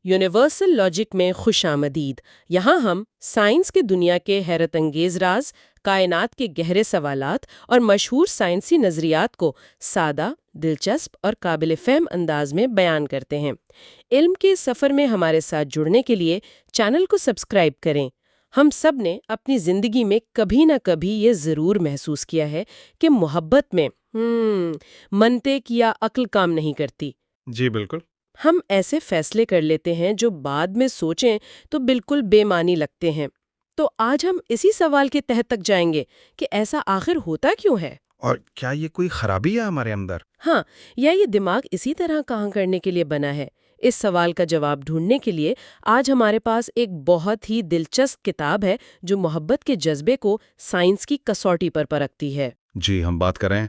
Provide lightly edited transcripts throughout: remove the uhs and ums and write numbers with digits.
Universal logic میں خوش آمدید۔ یہاں ہم سائنس کی دنیا کے حیرت انگیز راز، کائنات کے گہرے سوالات اور مشہور سائنسی نظریات کو سادہ، دلچسپ اور قابل فہم انداز میں بیان کرتے ہیں۔ علم کے سفر میں ہمارے ساتھ جڑنے کے لیے چینل کو سبسکرائب کریں۔ ہم سب نے اپنی زندگی میں کبھی نہ کبھی یہ ضرور محسوس کیا ہے کہ محبت میں منطق یا عقل کام نہیں کرتی۔ جی بالکل۔ ہم ایسے فیصلے کر لیتے ہیں جو بعد میں سوچیں تو بالکل بے معنی لگتے ہیں۔ تو آج ہم اسی سوال کے تہہ تک جائیں گے کہ ایسا آخر ہوتا کیوں ہے؟ اور کیا یہ کوئی خرابی ہے ہمارے اندر؟ ہاں، یا یہ دماغ اسی طرح کام کرنے کے لیے بنا ہے؟ اس سوال کا جواب ڈھونڈنے کے لیے آج ہمارے پاس ایک بہت ہی دلچسپ کتاب ہے جو محبت کے جذبے کو سائنس کی کسوٹی پر پرکھتی ہے۔ جی، ہم بات کریں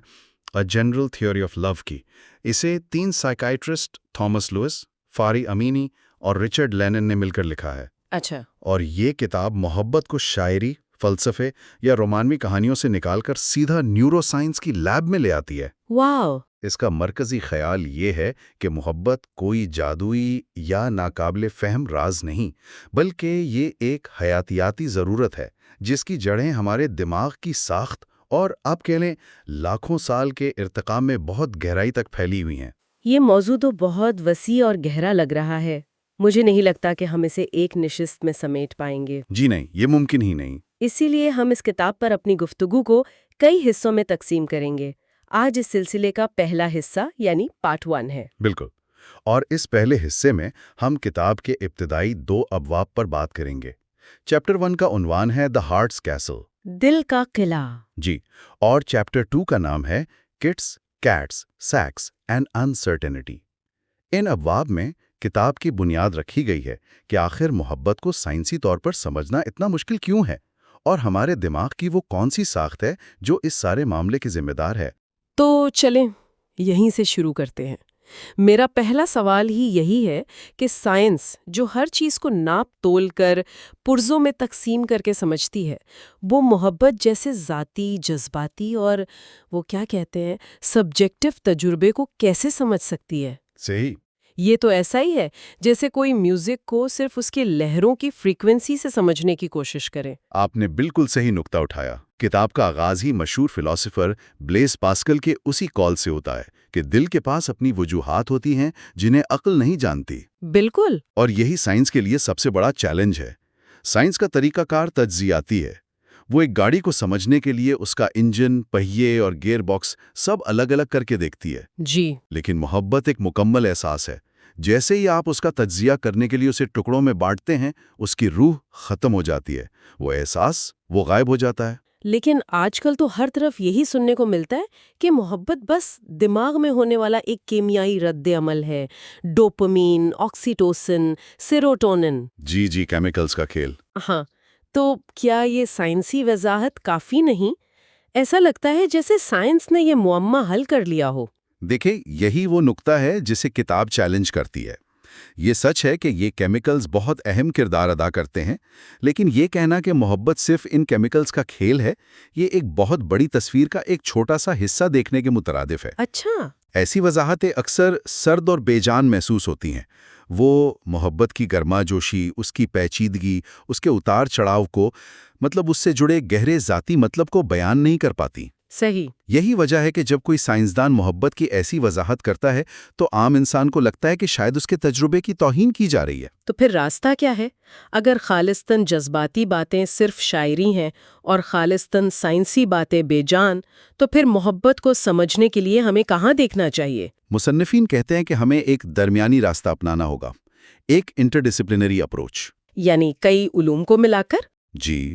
A General Theory of Love کی۔ اسے 3 سائیکائٹرسٹ تھامس لوئس، فاری امینی اور رچرڈ لینن نے مل کر لکھا ہے۔ اچھا۔ اور یہ کتاب محبت کو شاعری، فلسفے یا رومانوی کہانیوں سے نکال کر سیدھا نیورو سائنس کی لیب میں لے آتی ہے۔ واو! اس کا مرکزی خیال یہ ہے کہ محبت کوئی جادوئی یا ناقابل فہم راز نہیں، بلکہ یہ ایک حیاتیاتی ضرورت ہے جس کی جڑیں ہمارے دماغ کی ساخت اور آپ کہہ لیں لاکھوں سال کے ارتقاء میں بہت گہرائی تک پھیلی ہوئی ہیں۔ یہ موضوع تو بہت وسیع اور گہرا لگ رہا ہے۔ مجھے نہیں لگتا کہ ہم اسے ایک نشست میں سمیٹ پائیں گے۔ جی نہیں، یہ ممکن ہی نہیں۔ اسی لیے ہم اس کتاب پر اپنی گفتگو کو کئی حصوں میں تقسیم کریں گے۔ آج اس سلسلے کا پہلا حصہ یعنی پارٹ 1 ہے۔ بالکل۔ اور اس پہلے حصے میں ہم کتاب کے ابتدائی 2 ابواب پر بات کریں گے۔ چیپٹر 1 کا عنوان ہے The Heart's Castle، دل کا قلعہ۔ جی، اور چیپٹر 2 کا نام ہے Kits, Cats, Sex and Uncertainty۔ ان ابواب میں کتاب کی بنیاد رکھی گئی ہے کہ آخر محبت کو سائنسی طور پر سمجھنا اتنا مشکل کیوں ہے، اور ہمارے دماغ کی وہ کون سی ساخت ہے جو اس سارے معاملے کی ذمہ دار ہے۔ تو چلیں یہیں سے شروع کرتے ہیں۔ میرا پہلا سوال ہی یہی ہے کہ سائنس جو ہر چیز کو ناپ تول کر پرزوں میں تقسیم کر کے سمجھتی ہے، وہ محبت جیسے ذاتی، جذباتی اور وہ کیا کہتے ہیں سبجیکٹو تجربے کو کیسے سمجھ سکتی ہے؟ صحیح۔ یہ تو ایسا ہی ہے جیسے کوئی میوزک کو صرف اس کے لہروں کی فریکوینسی سے سمجھنے کی کوشش کرے۔ آپ نے بالکل صحیح نقطہ اٹھایا۔ کتاب کا آغاز ہی مشہور فلاسفر بلیس پاسکل کے اسی کال سے ہوتا ہے کہ دل کے پاس اپنی وجوہات ہوتی ہیں جنہیں عقل نہیں جانتی۔ بالکل۔ اور یہی سائنس کے لیے سب سے بڑا چیلنج ہے۔ سائنس کا طریقہ کار تجزیاتی ہے۔ وہ ایک گاڑی کو سمجھنے کے لیے اس کا انجن، پہیے اور گیئر باکس سب الگ الگ کر کے دیکھتی ہے۔ جی۔ لیکن محبت ایک مکمل احساس ہے۔ جیسے ہی آپ اس کا تجزیہ کرنے کے لیے اسے ٹکڑوں میں بانٹتے ہیں، اس کی روح ختم ہو جاتی ہے، وہ احساس وہ غائب ہو جاتا ہے۔ لیکن آج کل تو ہر طرف یہی سننے کو ملتا ہے کہ محبت بس دماغ میں ہونے والا ایک کیمیائی رد عمل ہے، ڈوپامین، آکسیٹوسن، سیروٹونن۔ جی جی، کیمیکلز کا کھیل۔ ہاں، تو کیا یہ سائنسی وضاحت کافی نہیں؟ ایسا لگتا ہے جیسے سائنس نے یہ معمہ حل کر لیا ہو۔ دیکھیں، یہی وہ نقطہ ہے جسے کتاب چیلنج کرتی ہے۔ یہ سچ ہے کہ یہ کیمیکلز بہت اہم کردار ادا کرتے ہیں، لیکن یہ کہنا کہ محبت صرف ان کیمیکلز کا کھیل ہے، یہ ایک بہت بڑی تصویر کا ایک چھوٹا سا حصہ دیکھنے کے مترادف ہے۔ اچھا۔ ایسی وضاحتیں اکثر سرد اور بے جان محسوس ہوتی ہیں۔ وہ محبت کی گرما جوشی، اس کی پیچیدگی، اس کے اتار چڑھاؤ کو، مطلب اس سے جڑے گہرے ذاتی مطلب کو بیان نہیں کر پاتی۔ صحیح۔ یہی وجہ ہے کہ جب کوئی سائنسدان محبت کی ایسی وضاحت کرتا ہے تو عام انسان کو لگتا ہے کہ شاید اس کے تجربے کی توہین کی جا رہی ہے۔ تو پھر راستہ کیا ہے؟ اگر خالصتاً جذباتی باتیں صرف شاعری ہیں اور خالصتاً سائنسی باتیں بے جان، تو پھر محبت کو سمجھنے کے لیے ہمیں کہاں دیکھنا چاہیے؟ مصنفین کہتے ہیں کہ ہمیں ایک درمیانی راستہ اپنانا ہوگا، ایک انٹر ڈسپلنری اپروچ۔ یعنی کئی علوم کو ملا کر؟ جی،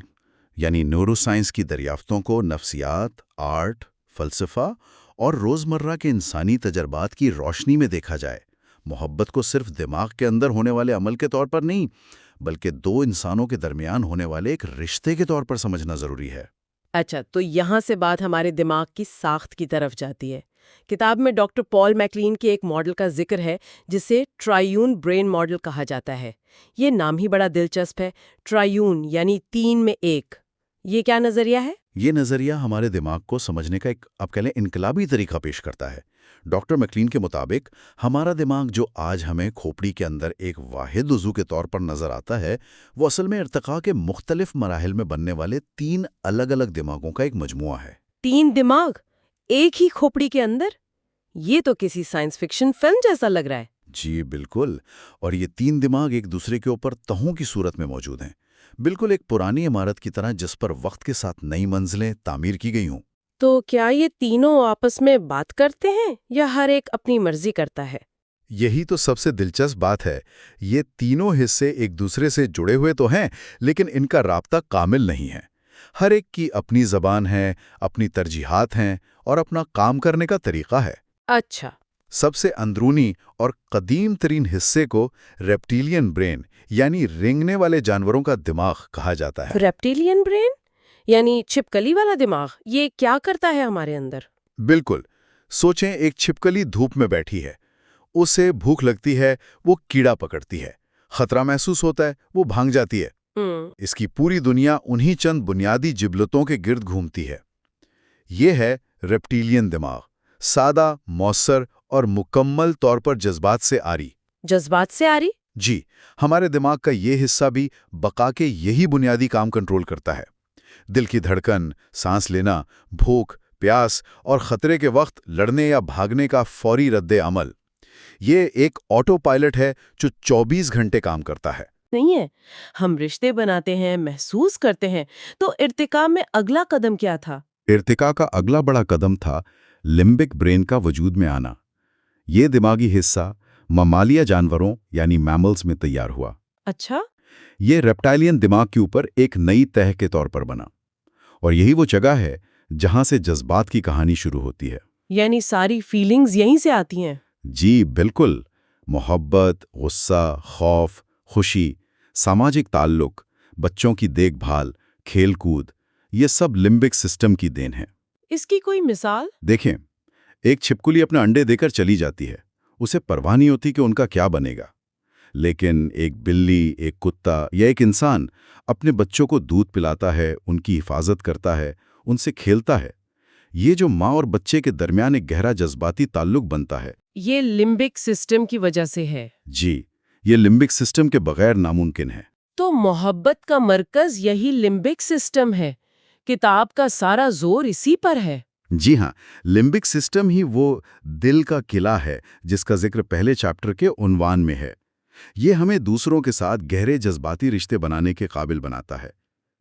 یعنی نیورو سائنس کی دریافتوں کو نفسیات، آرٹ، فلسفہ اور روزمرہ کے انسانی تجربات کی روشنی میں دیکھا جائے۔ محبت کو صرف دماغ کے اندر ہونے والے عمل کے طور پر نہیں، بلکہ 2 انسانوں کے درمیان ہونے والے ایک رشتے کے طور پر سمجھنا ضروری ہے۔ اچھا، تو یہاں سے بات ہمارے دماغ کی ساخت کی طرف جاتی ہے۔ کتاب میں ڈاکٹر پال میکلین کے ایک ماڈل کا ذکر ہے جسے ٹرائیون برین ماڈل کہا جاتا ہے۔ یہ نام ہی بڑا دلچسپ ہے، ٹرائیون یعنی 3 میں 1۔ یہ کیا نظریہ ہے؟ یہ نظریہ ہمارے دماغ کو سمجھنے کا ایک آپ کہہ لیں انقلابی طریقہ پیش کرتا ہے۔ ڈاکٹر میکلین کے مطابق ہمارا دماغ جو آج ہمیں کھوپڑی کے اندر ایک واحد عضو کے طور پر نظر آتا ہے، وہ اصل میں ارتقاء کے مختلف مراحل میں بننے والے 3 الگ الگ دماغوں کا ایک مجموعہ ہے۔ 3 دماغ ایک ہی کھوپڑی کے اندر؟ یہ تو کسی سائنس فکشن فلم جیسا لگ رہا ہے۔ جی بالکل، اور یہ 3 دماغ ایک دوسرے کے اوپر تہوں کی صورت میں موجود ہیں، بالکل ایک پرانی عمارت کی طرح جس پر وقت کے ساتھ نئی منزلیں تعمیر کی گئی ہوں۔ تو کیا یہ تینوں آپس میں بات کرتے ہیں یا ہر ایک اپنی مرضی کرتا ہے؟ یہی تو سب سے دلچسپ بات ہے، یہ تینوں حصے ایک دوسرے سے جڑے ہوئے تو ہیں، لیکن ان کا رابطہ کامل نہیں ہے۔ ہر ایک کی اپنی زبان ہے، اپنی ترجیحات ہیں اور اپنا کام کرنے کا طریقہ ہے۔ اچھا۔ سب سے اندرونی اور قدیم ترین حصے کو ریپٹیلین برین یعنی رینگنے والے جانوروں کا دماغ کہا جاتا ہے۔ ریپٹیلین برین یعنی چھپکلی والا دماغ، یہ کیا کرتا ہے ہمارے اندر؟ بالکل، سوچیں ایک چھپکلی دھوپ میں بیٹھی ہے، اسے بھوک لگتی ہے، وہ کیڑا پکڑتی ہے، خطرہ محسوس ہوتا ہے، وہ بھاگ جاتی ہے۔ اس کی پوری دنیا انہی چند بنیادی جبلتوں کے گرد گھومتی ہے۔ یہ ہے ریپٹیلین دماغ، سادہ، مؤثر اور مکمل طور پر جذبات سے آری۔ جذبات سے آری؟ جی، ہمارے دماغ کا یہ حصہ بھی بقا کے یہی بنیادی کام کنٹرول کرتا ہے۔ دل کی دھڑکن، سانس لینا، بھوک، پیاس اور خطرے کے وقت لڑنے یا بھاگنے کا فوری رد عمل۔ یہ ایک آٹو پائلٹ ہے جو 24 گھنٹے کام کرتا ہے۔ نہیں ہے، ہم رشتے بناتے ہیں، محسوس کرتے ہیں، تو ارتقاء میں اگلا قدم کیا تھا؟ ارتقاء کا اگلا بڑا قدم تھا لمبک برین کا وجود میں آنا۔ یہ دماغی حصہ ممالیہ جانوروں یعنی میملز میں تیار ہوا۔ اچھا۔ یہ ریپٹائلین دماغ کے اوپر ایک نئی تہہ کے طور پر بنا، اور یہی وہ جگہ ہے جہاں سے جذبات کی کہانی شروع ہوتی ہے۔ یعنی ساری فیلنگز یہیں سے آتی ہیں؟ جی بالکل، محبت، غصہ، خوف، خوشی، سماجک تعلق، بچوں کی دیکھ بھال، کھیل کود، یہ سب لمبک سسٹم کی دین ہے۔ اس کی کوئی مثال؟ دیکھیں، ایک چھپکلی اپنا انڈے دے کر چلی جاتی ہے، اسے پرواہ نہیں ہوتی کہ ان کا کیا بنے گا۔ لیکن ایک بلی، ایک کتا یا ایک انسان اپنے بچوں کو دودھ پلاتا ہے، ان کی حفاظت کرتا ہے، ان سے کھیلتا ہے۔ یہ جو ماں اور بچے کے درمیان ایک گہرا جذباتی تعلق بنتا ہے، یہ لمبک سسٹم کی وجہ سے ہے۔ جی، یہ لمبک سسٹم کے بغیر ناممکن ہے۔ تو محبت کا مرکز یہی لمبک سسٹم ہے، کتاب کا سارا زور اسی پر ہے۔ جی ہاں، لمبک سسٹم ہی وہ دل کا قلعہ ہے جس کا ذکر پہلے چیپٹر کے عنوان میں ہے۔ یہ ہمیں دوسروں کے ساتھ گہرے جذباتی رشتے بنانے کے قابل بناتا ہے۔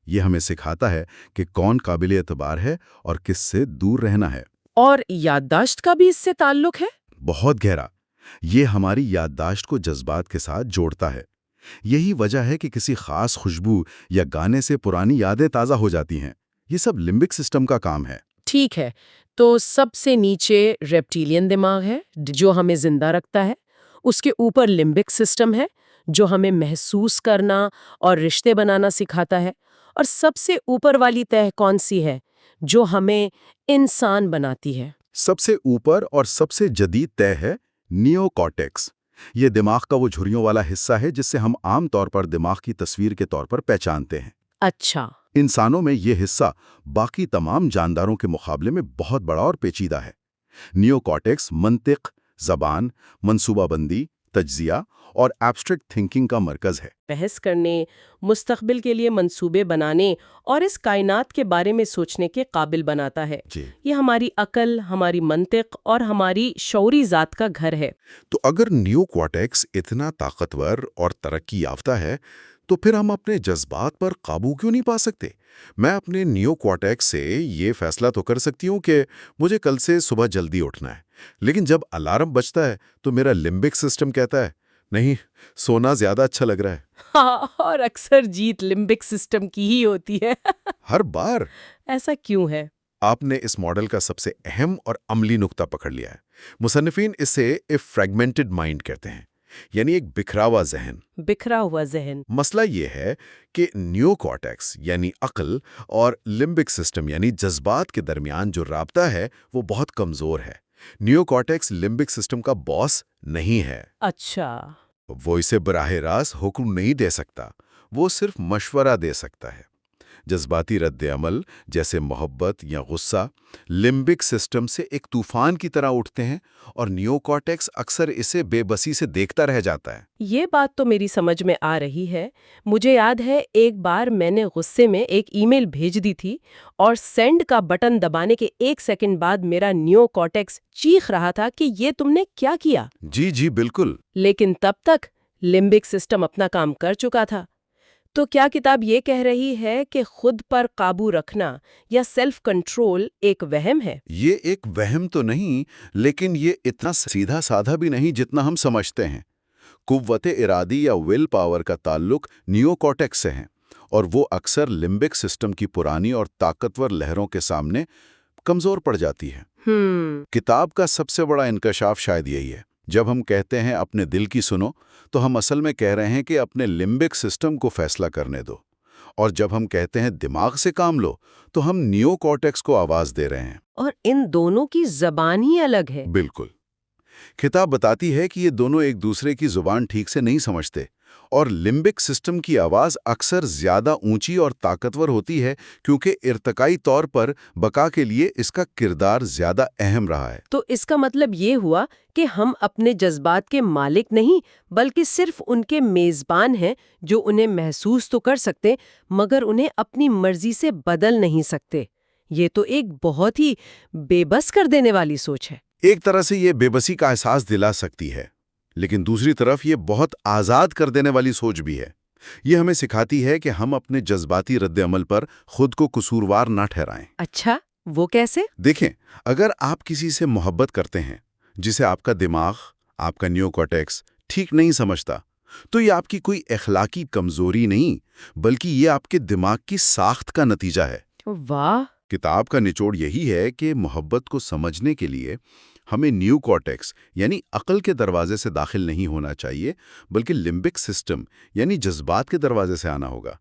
یہ ہمیں سکھاتا ہے کہ کون قابل اعتبار ہے اور کس سے دور رہنا ہے۔ اور یادداشت کا بھی اس سے تعلق ہے؟ بہت گہرا۔ یہ ہماری یادداشت کو جذبات کے ساتھ جوڑتا ہے۔ یہی وجہ ہے کہ کسی خاص خوشبو یا گانے سے پرانی یادیں تازہ ہو جاتی ہیں۔ یہ سب لمبک سسٹم کا کام ہے۔ ٹھیک ہے، تو سب سے نیچے ریپٹیلین دماغ ہے جو ہمیں زندہ رکھتا ہے، اس کے اوپر لمبک سسٹم ہے جو ہمیں محسوس کرنا اور رشتے بنانا سکھاتا ہے، اور سب سے اوپر والی تہہ کون سی ہے جو ہمیں انسان بناتی ہے؟ سب سے اوپر اور سب سے جدید تہہ ہے نیو کارٹیکس۔ یہ دماغ کا وہ جھریوں والا حصہ ہے جس سے ہم عام طور پر دماغ کی تصویر کے طور پر پہچانتے ہیں۔ اچھا۔ انسانوں میں یہ حصہ باقی تمام جانداروں کے مقابلے میں بہت بڑا اور پیچیدہ ہے۔ نیو کارٹیکس منطق، زبان، منصوبہ بندی، تجزیہ اور ایبسٹریکٹ تھنکنگ کا مرکز ہے۔ بحث کرنے، مستقبل کے لیے منصوبے بنانے اور اس کائنات کے بارے میں سوچنے کے قابل بناتا ہے۔ جی، یہ ہماری عقل، ہماری منطق اور ہماری شعوری ذات کا گھر ہے۔ تو اگر نیو کارٹیکس اتنا طاقتور اور ترقی یافتہ ہے تو پھر ہم اپنے جذبات پر قابو کیوں نہیں پا سکتے؟ میں اپنے نیو کارٹیکس سے یہ فیصلہ تو کر سکتی ہوں کہ مجھے کل سے صبح جلدی اٹھنا ہے، لیکن جب الارم بجتا ہے تو میرا لمبک سسٹم کہتا ہے نہیں، سونا زیادہ اچھا لگ رہا ہے۔ ہاں، اور اکثر جیت لمبک سسٹم کی ہی ہوتی ہے۔ ہر بار۔ ایسا کیوں ہے؟ آپ نے اس ماڈل کا سب سے اہم اور عملی نقطہ پکڑ لیا ہے۔ مصنفین اسے اے فریگمنٹڈ مائنڈ کہتے ہیں، یعنی ایک بکھرا ہوا ذہن۔ بکھرا ہوا ذہن۔ مسئلہ یہ ہے کہ نیو کارٹیکس یعنی عقل اور لمبک سسٹم یعنی جذبات کے درمیان جو رابطہ ہے وہ بہت کمزور ہے۔ نیو کارٹیکس لمبک سسٹم کا باس نہیں ہے۔ اچھا۔ وہ اسے براہ راست حکم نہیں دے سکتا، وہ صرف مشورہ دے سکتا ہے۔ جذباتی رد عمل جیسے محبت یا غصہ لمبک سسٹم سے ایک طوفان کی طرح اٹھتے ہیں اور نیو کارٹیکس اکثر اسے بے بسی سے دیکھتا رہ جاتا ہے۔ یہ بات تو میری سمجھ میں آ رہی ہے۔ مجھے یاد ہے ایک بار میں نے غصے میں ایک ای میل بھیج دی تھی اور سینڈ کا بٹن دبانے کے 1 سیکنڈ بعد میرا نیو کارٹیکس چیخ رہا تھا کہ یہ تم نے کیا کیا؟ جی بالکل۔ لیکن تب تک لمبک سسٹم اپنا کام کر چکا تھا۔ تو کیا کتاب یہ کہہ رہی ہے کہ خود پر قابو رکھنا یا سیلف کنٹرول ایک وہم ہے؟ یہ ایک وہم تو نہیں، لیکن یہ اتنا سیدھا سادھا بھی نہیں جتنا ہم سمجھتے ہیں۔ قوت ارادی یا ول پاور کا تعلق نیو کارٹیکس سے ہے، اور وہ اکثر لمبک سسٹم کی پرانی اور طاقتور لہروں کے سامنے کمزور پڑ جاتی ہے۔ کتاب کا سب سے بڑا انکشاف شاید یہی ہے۔ جب ہم کہتے ہیں اپنے دل کی سنو، تو ہم اصل میں کہہ رہے ہیں کہ اپنے لمبک سسٹم کو فیصلہ کرنے دو، اور جب ہم کہتے ہیں دماغ سے کام لو، تو ہم نیو کارٹیکس کو آواز دے رہے ہیں۔ اور ان دونوں کی زبان ہی الگ ہے۔ بالکل۔ کتاب بتاتی ہے کہ یہ دونوں ایک دوسرے کی زبان ٹھیک سے نہیں سمجھتے، اور لمبک سسٹم کی آواز اکثر زیادہ اونچی اور طاقتور ہوتی ہے کیونکہ ارتقائی طور پر بقا کے لیے اس کا کردار زیادہ اہم رہا ہے۔ تو اس کا مطلب یہ ہوا کہ ہم اپنے جذبات کے مالک نہیں بلکہ صرف ان کے میزبان ہیں جو انہیں محسوس تو کر سکتے مگر انہیں اپنی مرضی سے بدل نہیں سکتے۔ یہ تو ایک بہت ہی بے بس کر دینے والی سوچ ہے۔ ایک طرح سے یہ بے بسی کا احساس دلا سکتی ہے، لیکن دوسری طرف یہ بہت آزاد کر دینے والی سوچ بھی ہے۔ یہ ہمیں سکھاتی ہے کہ ہم اپنے جذباتی رد عمل پر خود کو قصوروار نہ ٹھہرائیں۔ اچھا، وہ کیسے؟ دیکھیں، اگر آپ کسی سے محبت کرتے ہیں جسے آپ کا دماغ، آپ کا نیو کارٹیکس ٹھیک نہیں سمجھتا، تو یہ آپ کی کوئی اخلاقی کمزوری نہیں بلکہ یہ آپ کے دماغ کی ساخت کا نتیجہ ہے۔ واہ! کتاب کا نچوڑ یہی ہے کہ محبت کو سمجھنے کے لیے ہمیں نیو کارٹیکس یعنی عقل کے دروازے سے داخل نہیں ہونا چاہیے بلکہ لمبک سسٹم یعنی جذبات کے دروازے سے آنا ہوگا۔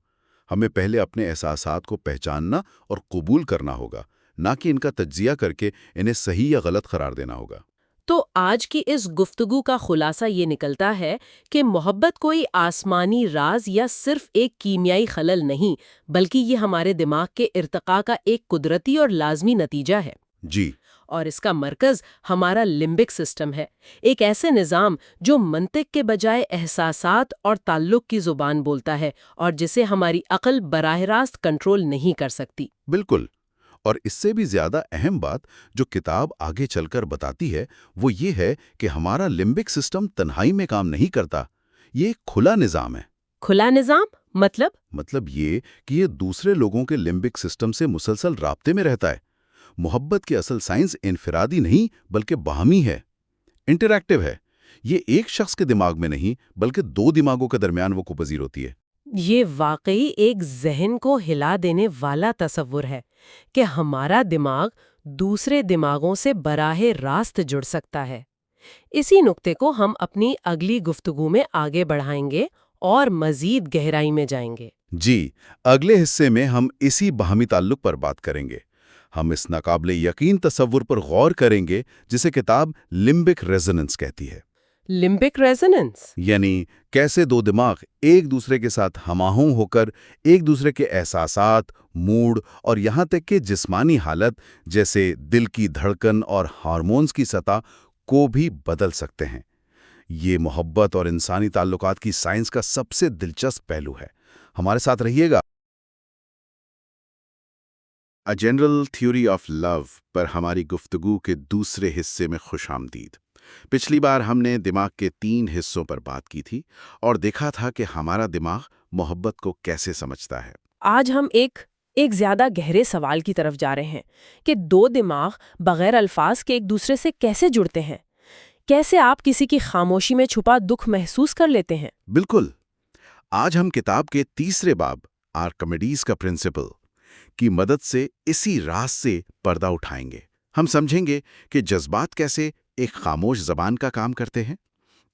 ہمیں پہلے اپنے احساسات کو پہچاننا اور قبول کرنا ہوگا، نہ کہ ان کا تجزیہ کر کے انہیں صحیح یا غلط قرار دینا ہوگا۔ تو آج کی اس گفتگو کا خلاصہ یہ نکلتا ہے کہ محبت کوئی آسمانی راز یا صرف ایک کیمیائی خلل نہیں بلکہ یہ ہمارے دماغ کے ارتقاء کا ایک قدرتی اور لازمی نتیجہ ہے۔ جی۔ اور اس کا مرکز ہمارا لمبک سسٹم ہے، ایک ایسے نظام جو منطق کے بجائے احساسات اور تعلق کی زبان بولتا ہے اور جسے ہماری عقل براہ راست کنٹرول نہیں کر سکتی۔ بالکل۔ اور اس سے بھی زیادہ اہم بات جو کتاب آگے چل کر بتاتی ہے وہ یہ ہے کہ ہمارا لمبک سسٹم تنہائی میں کام نہیں کرتا، یہ ایک کھلا نظام ہے۔ کھلا نظام؟ مطلب یہ کہ یہ دوسرے لوگوں کے لمبک سسٹم سے مسلسل رابطے میں رہتا ہے۔ محبت کی اصل سائنس انفرادی نہیں بلکہ باہمی ہے، انٹریکٹیو ہے۔ یہ ایک شخص کے دماغ میں نہیں بلکہ 2 دماغوں کے درمیان وقوع پذیر ہوتی ہے۔ یہ واقعی ایک ذہن کو ہلا دینے والا تصور ہے کہ ہمارا دماغ دوسرے دماغوں سے براہ راست جڑ سکتا ہے۔ اسی نقطے کو ہم اپنی اگلی گفتگو میں آگے بڑھائیں گے اور مزید گہرائی میں جائیں گے۔ جی، اگلے حصے میں ہم اسی باہمی تعلق پر بات کریں گے۔ ہم اس ناقابل یقین تصور پر غور کریں گے جسے کتاب لمبک ریزوننس کہتی ہے۔ لمبک ریزوننس یعنی کیسے 2 دماغ ایک دوسرے کے ساتھ ہم آہنگ ہو کر ایک دوسرے کے احساسات، موڈ اور یہاں تک کہ جسمانی حالت جیسے دل کی دھڑکن اور ہارمونز کی سطح کو بھی بدل سکتے ہیں۔ یہ محبت اور انسانی تعلقات کی سائنس کا سب سے دلچسپ پہلو ہے۔ ہمارے ساتھ رہیے گا۔ A General Theory of Love پر ہماری گفتگو کے دوسرے حصے میں خوش آمدید۔ پچھلی بار ہم نے دماغ کے 3 حصوں پر بات کی تھی اور دیکھا تھا کہ ہمارا دماغ محبت کو کیسے سمجھتا ہے۔ آج ہم ایک زیادہ گہرے سوال کی طرف جا رہے ہیں کہ 2 دماغ بغیر الفاظ کے ایک دوسرے سے کیسے جڑتے ہیں؟ کیسے آپ کسی کی خاموشی میں چھپا دکھ محسوس کر لیتے ہیں؟ بالکل۔ آج ہم کتاب کے 3 باب آرکمیڈیز کا پرنسپل کی مدد سے اسی راز سے پردہ اٹھائیں گے۔ ہم سمجھیں گے کہ جذبات کیسے ایک خاموش زبان کا کام کرتے ہیں،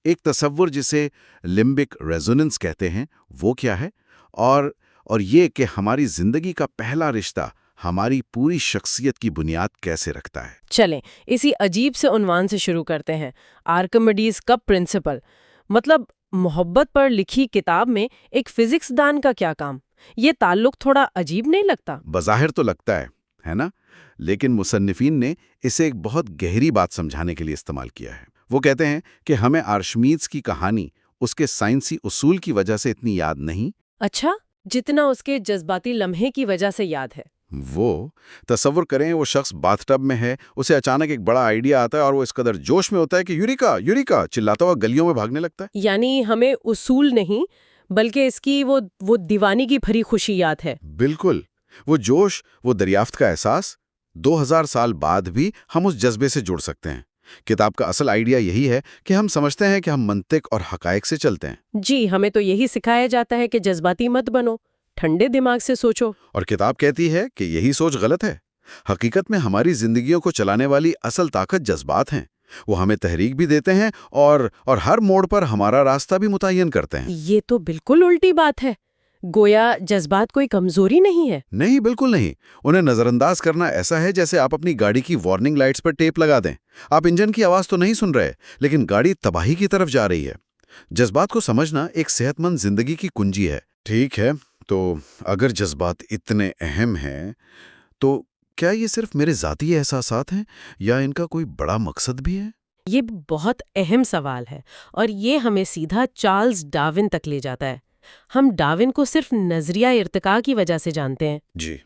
ایک تصور جسے لمبک ریزوننس کہتے ہیں وہ کیا ہے، اور یہ کہ ہماری زندگی کا پہلا رشتہ ہماری پوری شخصیت کی بنیاد کیسے رکھتا ہے۔ چلیں اسی عجیب سے عنوان سے شروع کرتے ہیں، آرکمیڈیز کا پرنسپل۔ مطلب محبت پر لکھی کتاب میں ایک فزکس دان کا کیا کام؟ یہ تعلق تھوڑا عجیب نہیں لگتا؟ بظاہر تو لگتا ہے نا؟ لیکن مصنفین نے اسے ایک بہت گہری بات سمجھانے کے لیے استعمال کیا ہے۔ وہ کہتے ہیں کہ ہمیں آرشمیدس کی کہانی اس کے سائنسی اصول کی وجہ سے اتنی یاد نہیں، اچھا، جتنا اس کے جذباتی لمحے کی وجہ سے یاد ہے۔ وہ تصور کریں وہ شخص باتھ ٹب میں ہے، اسے اچانک ایک بڑا آئیڈیا آتا ہے اور وہ اس قدر جوش میں ہوتا ہے کہ یوریکا یوریکا چلاتا ہوا گلیوں میں بھاگنے لگتا ہے۔ یعنی ہمیں اصول نہیں بلکہ اس کی وہ دیوانی کی بھری خوشی یاد ہے۔ بالکل، وہ جوش، وہ دریافت کا احساس 2000 سال بعد بھی ہم اس جذبے سے جڑ سکتے ہیں۔ کتاب کا اصل آئیڈیا یہی ہے کہ ہم سمجھتے ہیں کہ ہم منطق اور حقائق سے چلتے ہیں۔ جی، ہمیں تو یہی سکھایا جاتا ہے کہ جذباتی مت بنو، ٹھنڈے دماغ سے سوچو۔ اور کتاب کہتی ہے کہ یہی سوچ غلط ہے۔ حقیقت میں ہماری زندگیوں کو چلانے والی اصل طاقت جذبات ہیں۔ وہ ہمیں تحریک بھی دیتے ہیں اور ہر موڑ پر ہمارا راستہ بھی متعین کرتے ہیں۔ یہ تو بالکل الٹی بات ہے، گویا جذبات کوئی کمزوری نہیں ہے۔ نہیں، بالکل نہیں۔ انہیں نظر انداز کرنا ایسا ہے جیسے آپ اپنی گاڑی کی وارننگ لائٹس پر ٹیپ لگا دیں۔ آپ انجن کی آواز تو نہیں سن رہے، لیکن گاڑی تباہی کی طرف جا رہی ہے۔ جذبات کو سمجھنا ایک صحت مند زندگی کی کنجی ہے۔ ٹھیک ہے، تو اگر جذبات اتنے اہم ہیں تو کیا یہ صرف میرے ذاتی احساسات ہیں یا ان کا کوئی بڑا مقصد بھی ہے؟ یہ بہت اہم سوال ہے اور یہ ہمیں سیدھا چارلز ڈارون تک لے جاتا ہے۔ ہم ڈارون کو صرف نظریہ ارتقاء کی وجہ سے جانتے ہیں، جی،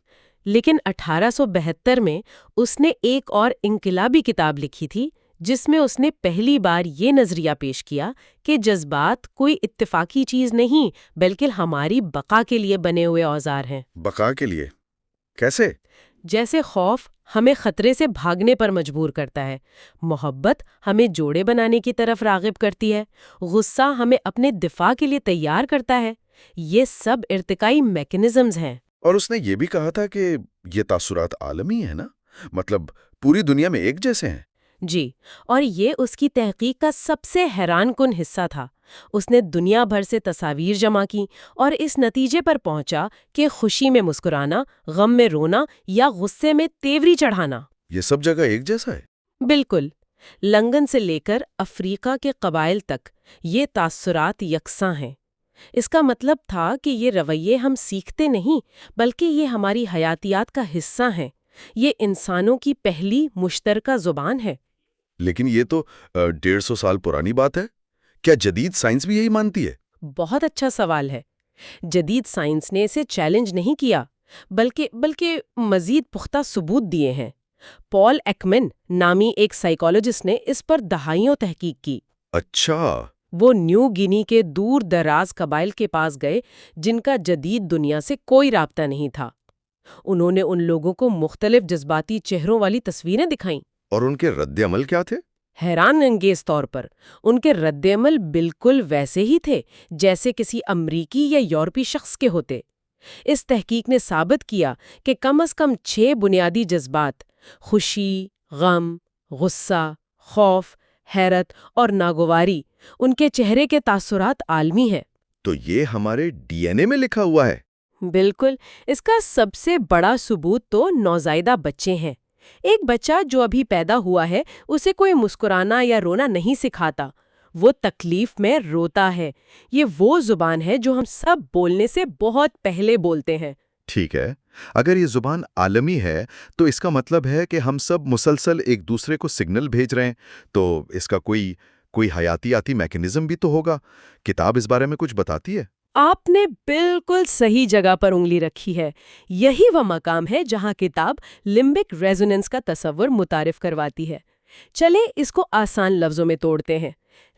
لیکن 1872 میں اس نے ایک اور انقلابی کتاب لکھی تھی جس میں اس نے پہلی بار یہ نظریہ پیش کیا کہ جذبات کوئی اتفاقی چیز نہیں بلکہ ہماری بقا کے لیے بنے ہوئے اوزار ہیں۔ بقا کے لیے؟ کیسے؟ جیسے خوف ہمیں خطرے سے بھاگنے پر مجبور کرتا ہے، محبت ہمیں جوڑے بنانے کی طرف راغب کرتی ہے، غصہ ہمیں اپنے دفاع کے لیے تیار کرتا ہے۔ یہ سب ارتقائی میکانزمز ہیں۔ اور اس نے یہ بھی کہا تھا کہ یہ تاثرات عالمی ہیں نا، مطلب پوری دنیا میں ایک جیسے ہیں۔ جی، اور یہ اس کی تحقیق کا سب سے حیران کن حصہ تھا۔ اس نے دنیا بھر سے تصاویر جمع کی اور اس نتیجے پر پہنچا کہ خوشی میں مسکرانا، غم میں رونا یا غصے میں تیوری چڑھانا، یہ سب جگہ ایک جیسا ہے؟ بالکل، لندن سے لے کر افریقہ کے قبائل تک یہ تاثرات یکساں ہیں۔ اس کا مطلب تھا کہ یہ رویے ہم سیکھتے نہیں بلکہ یہ ہماری حیاتیات کا حصہ ہیں۔ یہ انسانوں کی پہلی مشترکہ زبان ہے۔ لیکن یہ تو 150 سال پرانی بات ہے۔ کیا جدید سائنس بھی یہی مانتی ہے؟ بہت اچھا سوال ہے۔ جدید سائنس نے اسے چیلنج نہیں کیا بلکہ مزید پختہ ثبوت دیے ہیں۔ پال ایکمن نامی ایک سائیکالوجسٹ نے اس پر دہائیوں تحقیق کی۔ اچھا۔ وہ نیو گینی کے دور دراز قبائل کے پاس گئے جن کا جدید دنیا سے کوئی رابطہ نہیں تھا۔ انہوں نے ان لوگوں کو مختلف جذباتی چہروں والی تصویریں دکھائیں۔ اور ان کے رد عمل کیا تھے؟ حیران انگیز طور پر ان کے رد عمل بالکل ویسے ہی تھے جیسے کسی امریکی یا یورپی شخص کے ہوتے۔ اس تحقیق نے ثابت کیا کہ کم از کم 6 بنیادی جذبات خوشی، غم، غصہ، خوف، حیرت اور ناگواری ان کے چہرے کے تاثرات عالمی ہیں۔ تو یہ ہمارے ڈی این اے میں لکھا ہوا ہے؟ بالکل۔ اس کا سب سے بڑا ثبوت تو نوزائیدہ بچے ہیں۔ ایک بچہ جو ابھی پیدا ہوا ہے اسے کوئی مسکرانا یا رونا نہیں سکھاتا، وہ تکلیف میں روتا ہے۔ یہ وہ زبان ہے جو ہم سب بولنے سے بہت پہلے بولتے ہیں۔ ٹھیک ہے، اگر یہ زبان عالمی ہے تو اس کا مطلب ہے کہ ہم سب مسلسل ایک دوسرے کو سگنل بھیج رہے ہیں، تو اس کا کوئی حیاتیاتی میکانزم بھی تو ہوگا۔ کتاب اس بارے میں کچھ بتاتی ہے؟ آپ نے بالکل صحیح جگہ پر انگلی رکھی ہے۔ یہی وہ مقام ہے جہاں کتاب لمبک ریزوننس کا تصور متعارف کرواتی ہے۔ چلیں اس کو آسان لفظوں میں توڑتے ہیں۔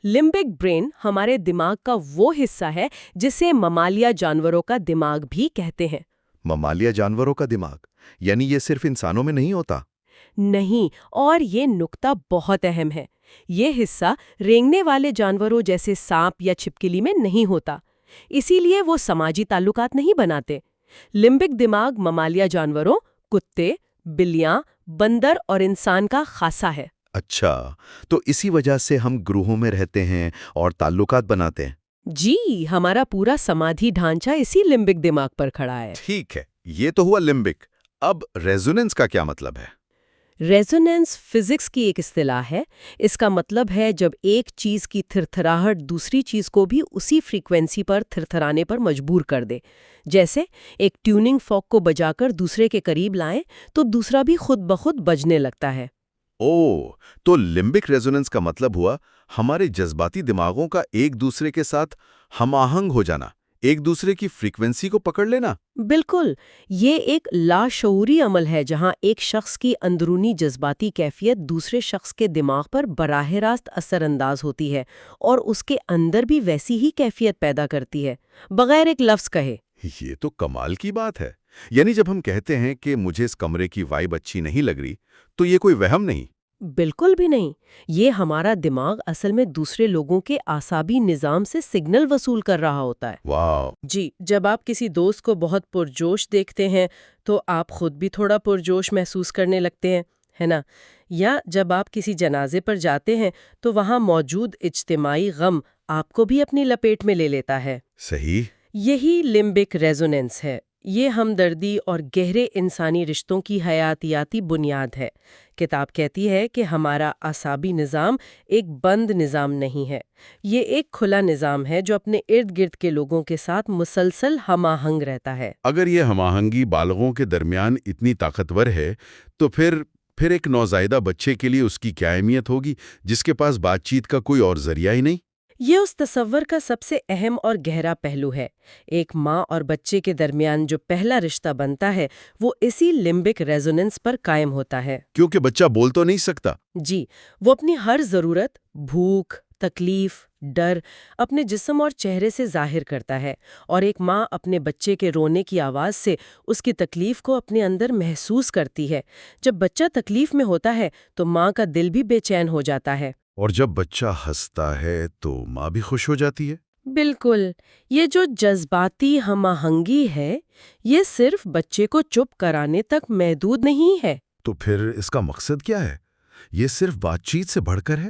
لمبک برین ہمارے دماغ کا وہ حصہ ہے جسے ممالیہ جانوروں کا دماغ بھی کہتے ہیں۔ ممالیہ جانوروں کا دماغ یعنی یہ صرف انسانوں میں نہیں ہوتا؟ نہیں، اور یہ نقطہ بہت اہم ہے۔ یہ حصہ رینگنے والے جانوروں جیسے سانپ یا چھپکلی میں نہیں ہوتا، اسی لیے وہ سماجی تعلقات نہیں بناتے۔ لمبک دماغ ممالیہ جانوروں، کتے، بلیاں، بندر اور انسان کا خاصہ ہے۔ اچھا، تو اسی وجہ سے ہم گروہوں میں رہتے ہیں اور تعلقات بناتے ہیں؟ جی، ہمارا پورا سماجی ڈھانچہ اسی لمبک دماغ پر کھڑا ہے۔ ٹھیک ہے، یہ تو ہوا لمبک۔ اب ریزوننس کا کیا مطلب ہے؟ ریزونانس فزکس کی ایک اصطلاح ہے۔ اس کا مطلب ہے جب ایک چیز کی تھرتھراہٹ دوسری چیز کو بھی اسی فریکوینسی پر تھرتھرانے پر مجبور کر دے۔ جیسے ایک ٹیوننگ فورک کو بجا کر دوسرے کے قریب لائیں تو دوسرا بھی خود بخود بجنے لگتا ہے۔ تو لمبک ریزوننس کا مطلب ہوا ہمارے جذباتی دماغوں کا ایک دوسرے کے ساتھ ہم آہنگ ہو جانا، ایک دوسرے کی فریکوینسی کو پکڑ لینا۔ بالکل، یہ ایک لاشعوری عمل ہے جہاں ایک شخص کی اندرونی جذباتی کیفیت دوسرے شخص کے دماغ پر براہ راست اثر انداز ہوتی ہے اور اس کے اندر بھی ویسی ہی کیفیت پیدا کرتی ہے، بغیر ایک لفظ کہے۔ یہ تو کمال کی بات ہے۔ یعنی جب ہم کہتے ہیں کہ مجھے اس کمرے کی وائب اچھی نہیں لگ رہی، تو یہ کوئی وہم نہیں۔ بالکل بھی نہیں، یہ ہمارا دماغ اصل میں دوسرے لوگوں کے اعصابی نظام سے سگنل وصول کر رہا ہوتا ہے۔ واو! جی، جب آپ کسی دوست کو بہت پرجوش دیکھتے ہیں تو آپ خود بھی تھوڑا پرجوش محسوس کرنے لگتے ہیں، ہے نا؟ یا جب آپ کسی جنازے پر جاتے ہیں تو وہاں موجود اجتماعی غم آپ کو بھی اپنی لپیٹ میں لے لیتا ہے۔ صحیح۔ یہی لمبک ریزوننس ہے۔ یہ ہمدردی اور گہرے انسانی رشتوں کی حیاتیاتی بنیاد ہے۔ کتاب کہتی ہے کہ ہمارا اعصابی نظام ایک بند نظام نہیں ہے، یہ ایک کھلا نظام ہے جو اپنے ارد گرد کے لوگوں کے ساتھ مسلسل ہم آہنگ رہتا ہے۔ اگر یہ ہم آہنگی بالغوں کے درمیان اتنی طاقتور ہے تو پھر ایک نوزائیدہ بچے کے لیے اس کی کیا اہمیت ہوگی جس کے پاس بات چیت کا کوئی اور ذریعہ ہی نہیں؟ یہ اس تصور کا سب سے اہم اور گہرا پہلو ہے۔ ایک ماں اور بچے کے درمیان جو پہلا رشتہ بنتا ہے وہ اسی لمبک ریزوننس پر قائم ہوتا ہے۔ کیونکہ بچہ بول تو نہیں سکتا۔ جی، وہ اپنی ہر ضرورت، بھوک، تکلیف، ڈر اپنے جسم اور چہرے سے ظاہر کرتا ہے، اور ایک ماں اپنے بچے کے رونے کی آواز سے اس کی تکلیف کو اپنے اندر محسوس کرتی ہے۔ جب بچہ تکلیف میں ہوتا ہے تو ماں کا دل بھی بے چین ہو جاتا ہے۔ اور جب بچہ ہنستا ہے تو ماں بھی خوش ہو جاتی ہے۔ بالکل، یہ جو جذباتی ہم آہنگی ہے یہ صرف بچے کو چپ کرانے تک محدود نہیں ہے۔ تو پھر اس کا مقصد کیا ہے؟ یہ صرف بات چیت سے بڑھ کر ہے؟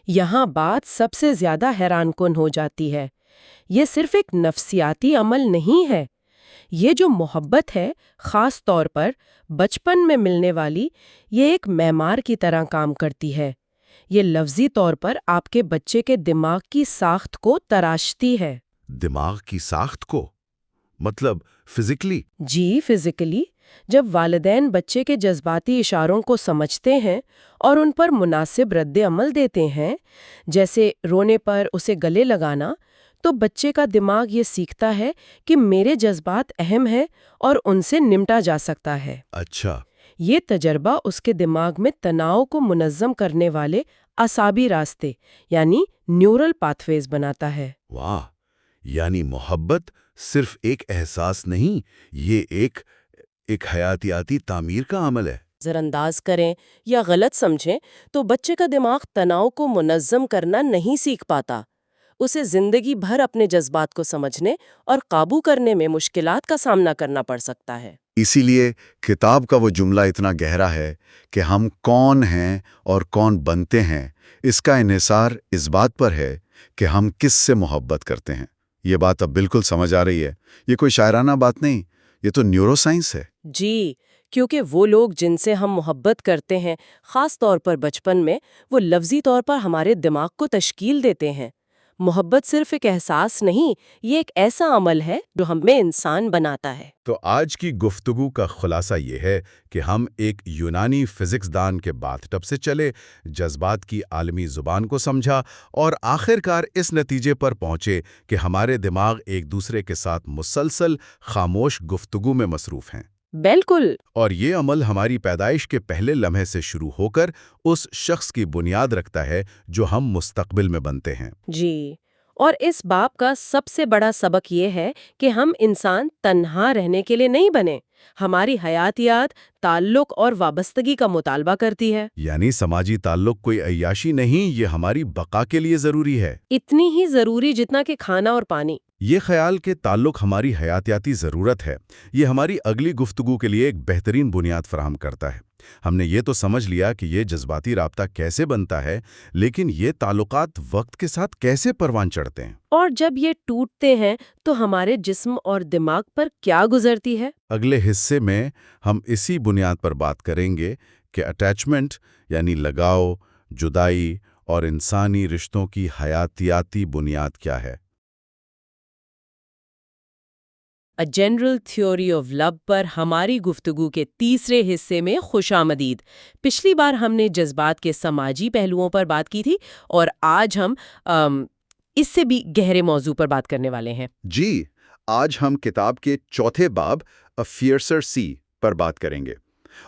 یہاں بات سب سے زیادہ حیران کن ہو جاتی ہے۔ یہ صرف ایک نفسیاتی عمل نہیں ہے، یہ جو محبت ہے، خاص طور پر بچپن میں ملنے والی، یہ ایک معمار کی طرح کام کرتی ہے۔ یہ لفظی طور پر آپ کے بچے کے دماغ کی ساخت کو تراشتی ہے۔ دماغ کی ساخت کو؟ مطلب فزیکلی؟ جی، فزیکلی۔ جب والدین بچے کے جذباتی اشاروں کو سمجھتے ہیں اور ان پر مناسب رد عمل دیتے ہیں، جیسے رونے پر اسے گلے لگانا، تو بچے کا دماغ یہ سیکھتا ہے کہ میرے جذبات اہم ہیں اور ان سے نمٹا جا سکتا ہے۔ اچھا۔ یہ تجربہ اس کے دماغ میں تناؤ کو منظم کرنے والے اعصابی راستے یعنی نیورل پاتھ ویز بناتا ہے۔ واہ! یعنی محبت صرف ایک احساس نہیں، یہ ایک حیاتیاتی تعمیر کا عمل ہے۔ نظر انداز کریں یا غلط سمجھیں تو بچے کا دماغ تناؤ کو منظم کرنا نہیں سیکھ پاتا۔ اسے زندگی بھر اپنے جذبات کو سمجھنے اور قابو کرنے میں مشکلات کا سامنا کرنا پڑ سکتا ہے۔ اسی لیے کتاب کا وہ جملہ اتنا گہرا ہے کہ ہم کون ہیں اور کون بنتے ہیں، اس کا انحصار اس بات پر ہے کہ ہم کس سے محبت کرتے ہیں۔ یہ بات اب بالکل سمجھ آ رہی ہے، یہ کوئی شاعرانہ بات نہیں، یہ تو نیورو سائنس ہے۔ جی، کیونکہ وہ لوگ جن سے ہم محبت کرتے ہیں، خاص طور پر بچپن میں، وہ لفظی طور پر ہمارے دماغ کو تشکیل دیتے ہیں۔ محبت صرف ایک احساس نہیں، یہ ایک ایسا عمل ہے جو ہمیں انسان بناتا ہے۔ تو آج کی گفتگو کا خلاصہ یہ ہے کہ ہم ایک یونانی فزکس دان کے باتھ ٹب سے چلے، جذبات کی عالمی زبان کو سمجھا اور آخر کار اس نتیجے پر پہنچے کہ ہمارے دماغ ایک دوسرے کے ساتھ مسلسل خاموش گفتگو میں مصروف ہیں۔ بالکل۔ اور یہ عمل ہماری پیدائش کے پہلے لمحے سے شروع ہو کر اس شخص کی بنیاد رکھتا ہے جو ہم مستقبل میں بنتے ہیں۔ جی، اور اس باب کا سب سے بڑا سبق یہ ہے کہ ہم انسان تنہا رہنے کے لیے نہیں بنے۔ ہماری حیاتیات تعلق اور وابستگی کا مطالبہ کرتی ہے۔ یعنی سماجی تعلق کوئی عیاشی نہیں، یہ ہماری بقا کے لیے ضروری ہے۔ اتنی ہی ضروری جتنا کہ کھانا اور پانی۔ یہ خیال کہ تعلق ہماری حیاتیاتی ضرورت ہے، یہ ہماری اگلی گفتگو کے لیے ایک بہترین بنیاد فراہم کرتا ہے۔ ہم نے یہ تو سمجھ لیا کہ یہ جذباتی رابطہ کیسے بنتا ہے، لیکن یہ تعلقات وقت کے ساتھ کیسے پروان چڑھتے ہیں؟ اور جب یہ ٹوٹتے ہیں تو ہمارے جسم اور دماغ پر کیا گزرتی ہے؟ اگلے حصے میں ہم اسی بنیاد پر بات کریں گے کہ اٹیچمنٹ یعنی لگاؤ، جدائی اور انسانی رشتوں کی حیاتیاتی بنیاد کیا ہے۔ A General Theory of Love پر ہماری گفتگو کے تیسرے حصے میں خوش آمدید۔ پچھلی بار ہم نے جذبات کے سماجی پہلوؤں پر بات کی تھی اور آج ہم اس سے بھی گہرے موضوع پر بات کرنے والے ہیں۔ جی، آج ہم کتاب کے چوتھے باب A Fiercer Sea پر بات کریں گے،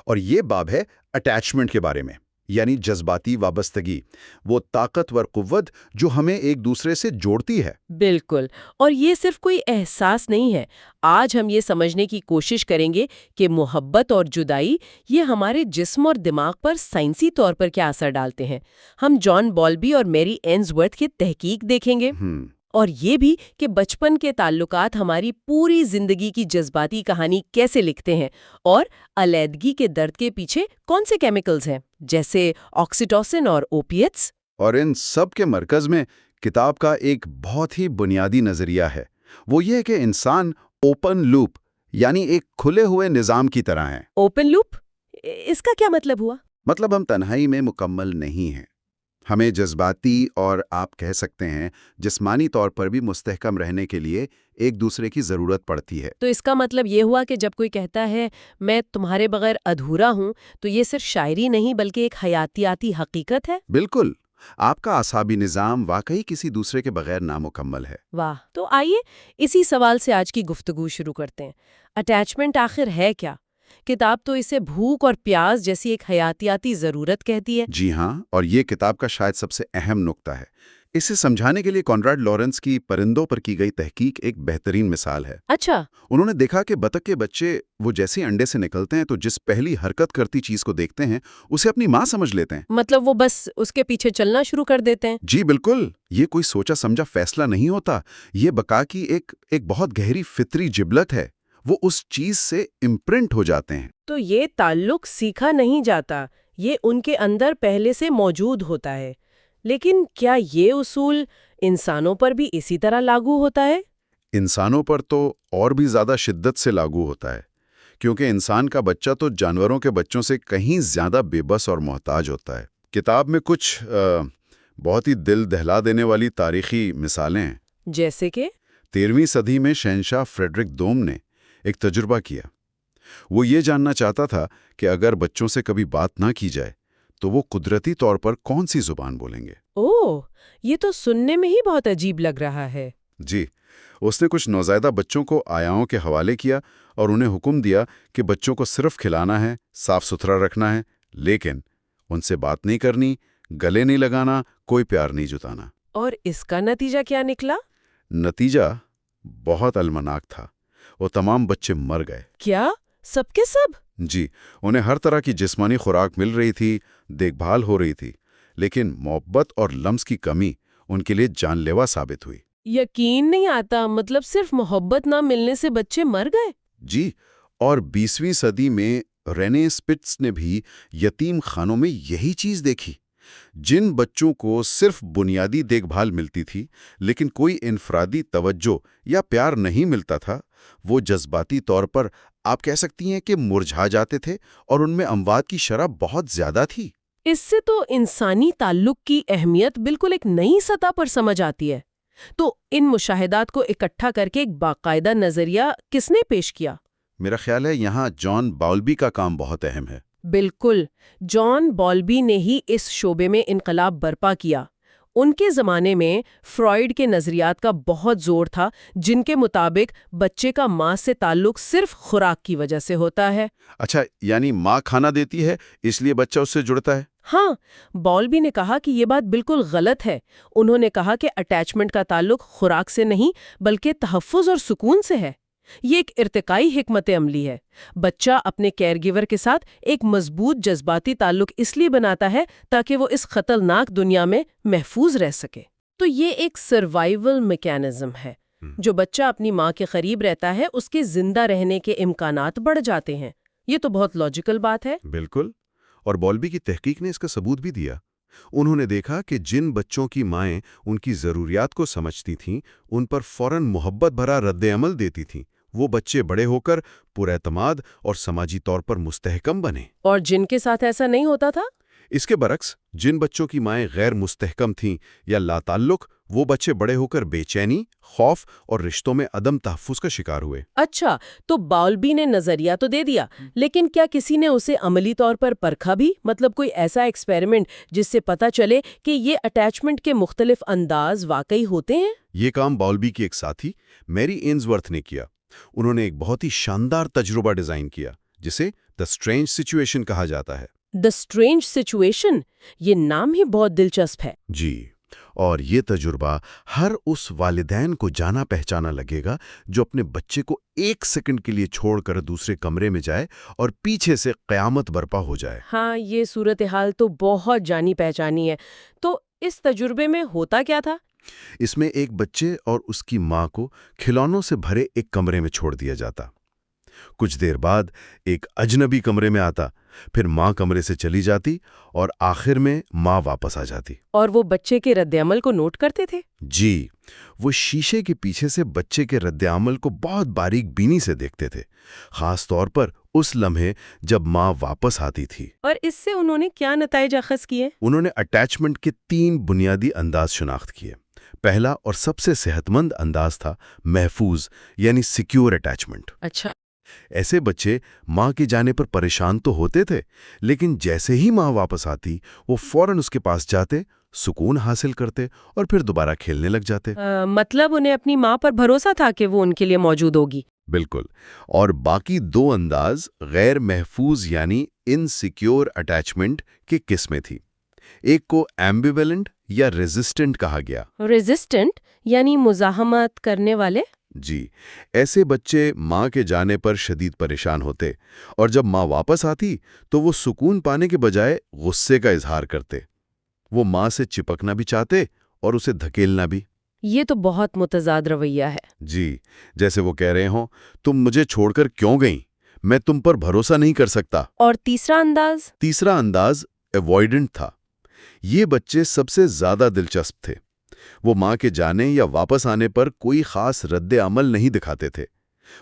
اور یہ باب ہے اٹیچمنٹ کے بارے میں، یعنی جذباتی وابستگی، وہ طاقتور قوت جو ہمیں ایک دوسرے سے جوڑتی ہے۔ بالکل، اور یہ صرف کوئی احساس نہیں ہے۔ آج ہم یہ سمجھنے کی کوشش کریں گے کہ محبت اور جدائی یہ ہمارے جسم اور دماغ پر سائنسی طور پر کیا اثر ڈالتے ہیں۔ ہم جان بولبی اور میری اینزورتھ کی تحقیق دیکھیں گے، اور یہ بھی کہ بچپن کے تعلقات ہماری پوری زندگی کی جذباتی کہانی کیسے لکھتے ہیں، اور علیحدگی کے درد کے پیچھے کون سے کیمیکلز ہیں، جیسے آکسیٹوسن اور اوپیٹس۔ اور ان سب کے مرکز میں کتاب کا ایک بہت ہی بنیادی نظریہ ہے، وہ یہ کہ انسان اوپن لوپ یعنی ایک کھلے ہوئے نظام کی طرح ہے۔ Open loop? اس کا کیا مطلب ہوا؟ مطلب ہم تنہائی میں مکمل نہیں ہیں، ہمیں جذباتی اور آپ کہہ سکتے ہیں جسمانی طور پر بھی مستحکم رہنے کے لیے ایک دوسرے کی ضرورت پڑتی ہے۔ تو اس کا مطلب یہ ہوا کہ جب کوئی کہتا ہے میں تمہارے بغیر ادھورا ہوں، تو یہ صرف شاعری نہیں بلکہ ایک حیاتیاتی حقیقت ہے۔ بالکل، آپ کا اعصابی نظام واقعی کسی دوسرے کے بغیر نامکمل ہے۔ واہ، تو آئیے اسی سوال سے آج کی گفتگو شروع کرتے ہیں۔ اٹیچمنٹ آخر ہے کیا؟ کتاب تو اسے بھوک اور پیاس جیسی ایک حیاتیاتی ضرورت کہتی ہے۔ جی ہاں، اور یہ کتاب کا شاید سب سے اہم نقطہ ہے۔ اسے سمجھانے کے لیے کانراڈ لارنس کی پرندوں پر کی گئی تحقیق ایک بہترین مثال ہے۔ اچھا، انہوں نے دیکھا کہ بطخ کے بچے وہ جیسے انڈے سے نکلتے ہیں تو جس پہلی حرکت کرتی چیز کو دیکھتے ہیں اسے اپنی ماں سمجھ لیتے ہیں۔ مطلب وہ بس اس کے پیچھے چلنا شروع کر دیتے ہیں۔ جی بالکل، یہ کوئی سوچا سمجھا فیصلہ نہیں ہوتا، یہ بقا کی ایک بہت گہری فطری جبلت ہے، وہ اس چیز سے امپرنٹ ہو جاتے ہیں۔ تو یہ تعلق سیکھا نہیں جاتا، یہ ان کے اندر پہلے سے موجود ہوتا ہے۔ لیکن کیا یہ اصول انسانوں پر بھی اسی طرح لاگو ہوتا ہے؟ انسانوں پر تو اور بھی زیادہ شدت سے لاگو ہوتا ہے، کیونکہ انسان کا بچہ تو جانوروں کے بچوں سے کہیں زیادہ بے بس اور محتاج ہوتا ہے۔ کتاب میں کچھ بہت ہی دل دہلا دینے والی تاریخی مثالیں ہیں۔ جیسے کہ 13ویں صدی میں شہنشاہ فریڈرک دوم نے ایک تجربہ کیا۔ وہ یہ جاننا چاہتا تھا کہ اگر بچوں سے کبھی بات نہ کی جائے تو وہ قدرتی طور پر کون سی زبان بولیں گے۔ اوہ، یہ تو سننے میں ہی بہت عجیب لگ رہا ہے۔ جی، اس نے کچھ نوزائیدہ بچوں کو آیاؤں کے حوالے کیا اور انہیں حکم دیا کہ بچوں کو صرف کھلانا ہے، صاف ستھرا رکھنا ہے، لیکن ان سے بات نہیں کرنی، گلے نہیں لگانا، کوئی پیار نہیں جتانا۔ اور اس کا نتیجہ کیا نکلا؟ نتیجہ بہت المناک تھا، وہ تمام بچے مر گئے۔ کیا؟ سب کے سب؟ جی، انہیں ہر طرح کی جسمانی خوراک مل رہی تھی، دیکھ بھال ہو رہی تھی، لیکن محبت اور لمس کی کمی ان کے لیے جان لیوا ثابت ہوئی۔ یقین نہیں آتا، مطلب صرف محبت نہ ملنے سے بچے مر گئے؟ جی، اور 20ویں صدی میں رینے اسپٹس نے بھی یتیم خانوں میں یہی چیز دیکھی۔ جن بچوں کو صرف بنیادی دیکھ بھال ملتی تھی لیکن کوئی انفرادی توجہ یا پیار نہیں ملتا تھا، وہ جذباتی طور پر آپ کہہ سکتی ہیں کہ مرجھا جاتے تھے اور ان میں اموات کی شرح بہت زیادہ تھی۔ اس سے تو انسانی تعلق کی اہمیت بالکل ایک نئی سطح پر سمجھ آتی ہے۔ تو ان مشاہدات کو اکٹھا کر کے ایک باقاعدہ نظریہ کس نے پیش کیا؟ میرا خیال ہے یہاں جان باولبی کا کام بہت اہم ہے۔ بالکل، جان بولبی نے ہی اس شعبے میں انقلاب برپا کیا۔ ان کے زمانے میں فرائیڈ کے نظریات کا بہت زور تھا، جن کے مطابق بچے کا ماں سے تعلق صرف خوراک کی وجہ سے ہوتا ہے۔ اچھا، یعنی ماں کھانا دیتی ہے اس لیے بچہ اس سے جڑتا ہے؟ ہاں، بولبی نے کہا کہ یہ بات بالکل غلط ہے۔ انہوں نے کہا کہ اٹیچمنٹ کا تعلق خوراک سے نہیں بلکہ تحفظ اور سکون سے ہے۔ یہ ایک ارتقائی حکمت عملی ہے۔ بچہ اپنے کیئر گیور کے ساتھ ایک مضبوط جذباتی تعلق اس لیے بناتا ہے تاکہ وہ اس خطرناک دنیا میں محفوظ رہ سکے۔ تو یہ ایک سروائیول میکینزم ہے۔ جو بچہ اپنی ماں کے قریب رہتا ہے اس کے زندہ رہنے کے امکانات بڑھ جاتے ہیں۔ یہ تو بہت لاجیکل بات ہے۔ بالکل، اور بولبی کی تحقیق نے اس کا ثبوت بھی دیا۔ انہوں نے دیکھا کہ جن بچوں کی مائیں ان کی ضروریات کو سمجھتی تھیں، ان پر فوراً محبت بھرا رد عمل دیتی تھیں، وہ بچے بڑے ہو کر پراعتماد اور سماجی طور پر مستحکم بنے۔ اور جن کے ساتھ ایسا نہیں ہوتا تھا؟ اس کے برعکس جن بچوں کی مائیں غیر مستحکم تھیں یا لاتعلق، وہ بچے بڑے ہو کر بے چینی، خوف اور رشتوں میں عدم تحفظ کا شکار ہوئے۔ اچھا، تو باولبی نے نظریہ تو دے دیا، لیکن کیا کسی نے اسے عملی طور پر پرکھا بھی؟ مطلب کوئی ایسا ایکسپیریمنٹ جس سے پتہ چلے کہ یہ اٹیچمنٹ کے مختلف انداز واقعی ہوتے ہیں؟ یہ کام باولبی کی ایک ساتھی میری اینزورتھ نے کیا۔ انہوں نے ایک بہت ہی شاندار تجربہ ڈیزائن کیا جسے دی اسٹرینج سچویشن کہا جاتا ہے۔ دی اسٹرینج سچویشن، یہ نام ہی بہت دلچسپ ہے۔ جی، اور یہ تجربہ ہر اس والدین کو جانا پہچانا لگے گا جو اپنے بچے کو ایک سیکنڈ کے لیے چھوڑ کر دوسرے کمرے میں جائے اور پیچھے سے قیامت برپا ہو جائے۔ ہاں، یہ صورتحال تو بہت جانی پہچانی ہے۔ تو اس تجربے میں ہوتا کیا تھا؟ اس میں ایک بچے اور اس کی ماں کو کھلونوں سے بھرے ایک کمرے میں چھوڑ دیا جاتا۔ کچھ دیر بعد ایک اجنبی کمرے میں آتا، پھر ماں کمرے سے چلی جاتی اور آخر میں ماں واپس آ جاتی۔ اور وہ بچے کے رد عمل کو نوٹ کرتے تھے؟ جی، وہ شیشے کے پیچھے سے بچے کے رد عمل کو بہت باریک بینی سے دیکھتے تھے، خاص طور پر اس لمحے جب ماں واپس آتی تھی۔ اور اس سے انہوں نے کیا نتائج اخذ کیے؟ انہوں نے اٹیچمنٹ کے 3 بنیادی انداز شناخت کیے۔ پہلا اور سب سے صحت مند انداز تھا محفوظ، یعنی سیکیور اٹیچمنٹ۔ اچھا، ایسے بچے ماں کے جانے پر پریشان تو ہوتے تھے، لیکن جیسے ہی ماں واپس آتی وہ فوراً اس کے پاس جاتے، سکون حاصل کرتے اور پھر دوبارہ کھیلنے لگ جاتے۔ مطلب انہیں اپنی ماں پر بھروسہ تھا کہ وہ ان کے لیے موجود ہوگی۔ بالکل۔ اور باقی 2 انداز غیر محفوظ یعنی انسیکیور اٹیچمنٹ کی قسمیں تھی۔ ایک کو ایمبیویلنٹ یا ریزسٹنٹ کہا گیا۔ ریزسٹنٹ یعنی مزاحمت کرنے والے؟ جی، ایسے بچے ماں کے جانے پر شدید پریشان ہوتے، اور جب ماں واپس آتی تو وہ سکون پانے کے بجائے غصے کا اظہار کرتے۔ وہ ماں سے چپکنا بھی چاہتے اور اسے دھکیلنا بھی۔ یہ تو بہت متضاد رویہ ہے۔ جی، جیسے وہ کہہ رہے ہوں، تم مجھے چھوڑ کر کیوں گئیں؟ میں تم پر بھروسہ نہیں کر سکتا۔ اور تیسرا انداز؟ تیسرا انداز ایوائیڈنٹ تھا۔ یہ بچے سب سے زیادہ دلچسپ تھے۔ وہ ماں کے جانے یا واپس آنے پر کوئی خاص رد عمل نہیں دکھاتے تھے۔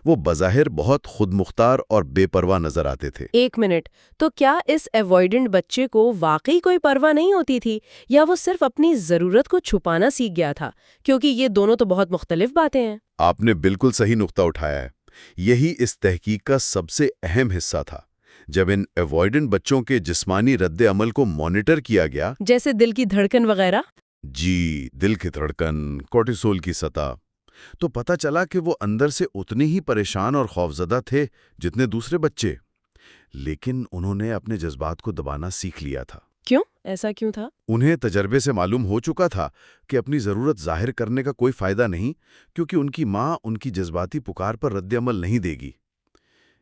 وہ بظاہر بہت خود مختار اور بے پرواہ نظر آتے تھے۔ ایک منٹ، تو کیا اس ایوائیڈنٹ بچے کو واقعی کوئی پرواہ نہیں ہوتی تھی، یا وہ صرف اپنی ضرورت کو چھپانا سیکھ گیا تھا؟ کیونکہ یہ دونوں تو بہت مختلف باتیں ہیں۔ آپ نے بالکل صحیح نقطہ اٹھایا ہے۔ یہی اس تحقیق کا سب سے اہم حصہ تھا۔ جب ان ایوائیڈنٹ بچوں کے جسمانی رد عمل کو مانیٹر کیا گیا، جیسے دل کی دھڑکن وغیرہ؟ جی، دل کی دھڑکن، کورٹیسول کی سطح، تو پتہ چلا کہ وہ اندر سے اتنے ہی پریشان اور خوفزدہ تھے جتنے دوسرے بچے، لیکن انہوں نے اپنے جذبات کو دبانا سیکھ لیا تھا۔ کیوں؟ ایسا کیوں تھا؟ انہیں تجربے سے معلوم ہو چکا تھا کہ اپنی ضرورت ظاہر کرنے کا کوئی فائدہ نہیں، کیونکہ ان کی ماں ان کی جذباتی پکار پر رد عمل نہیں دے گی۔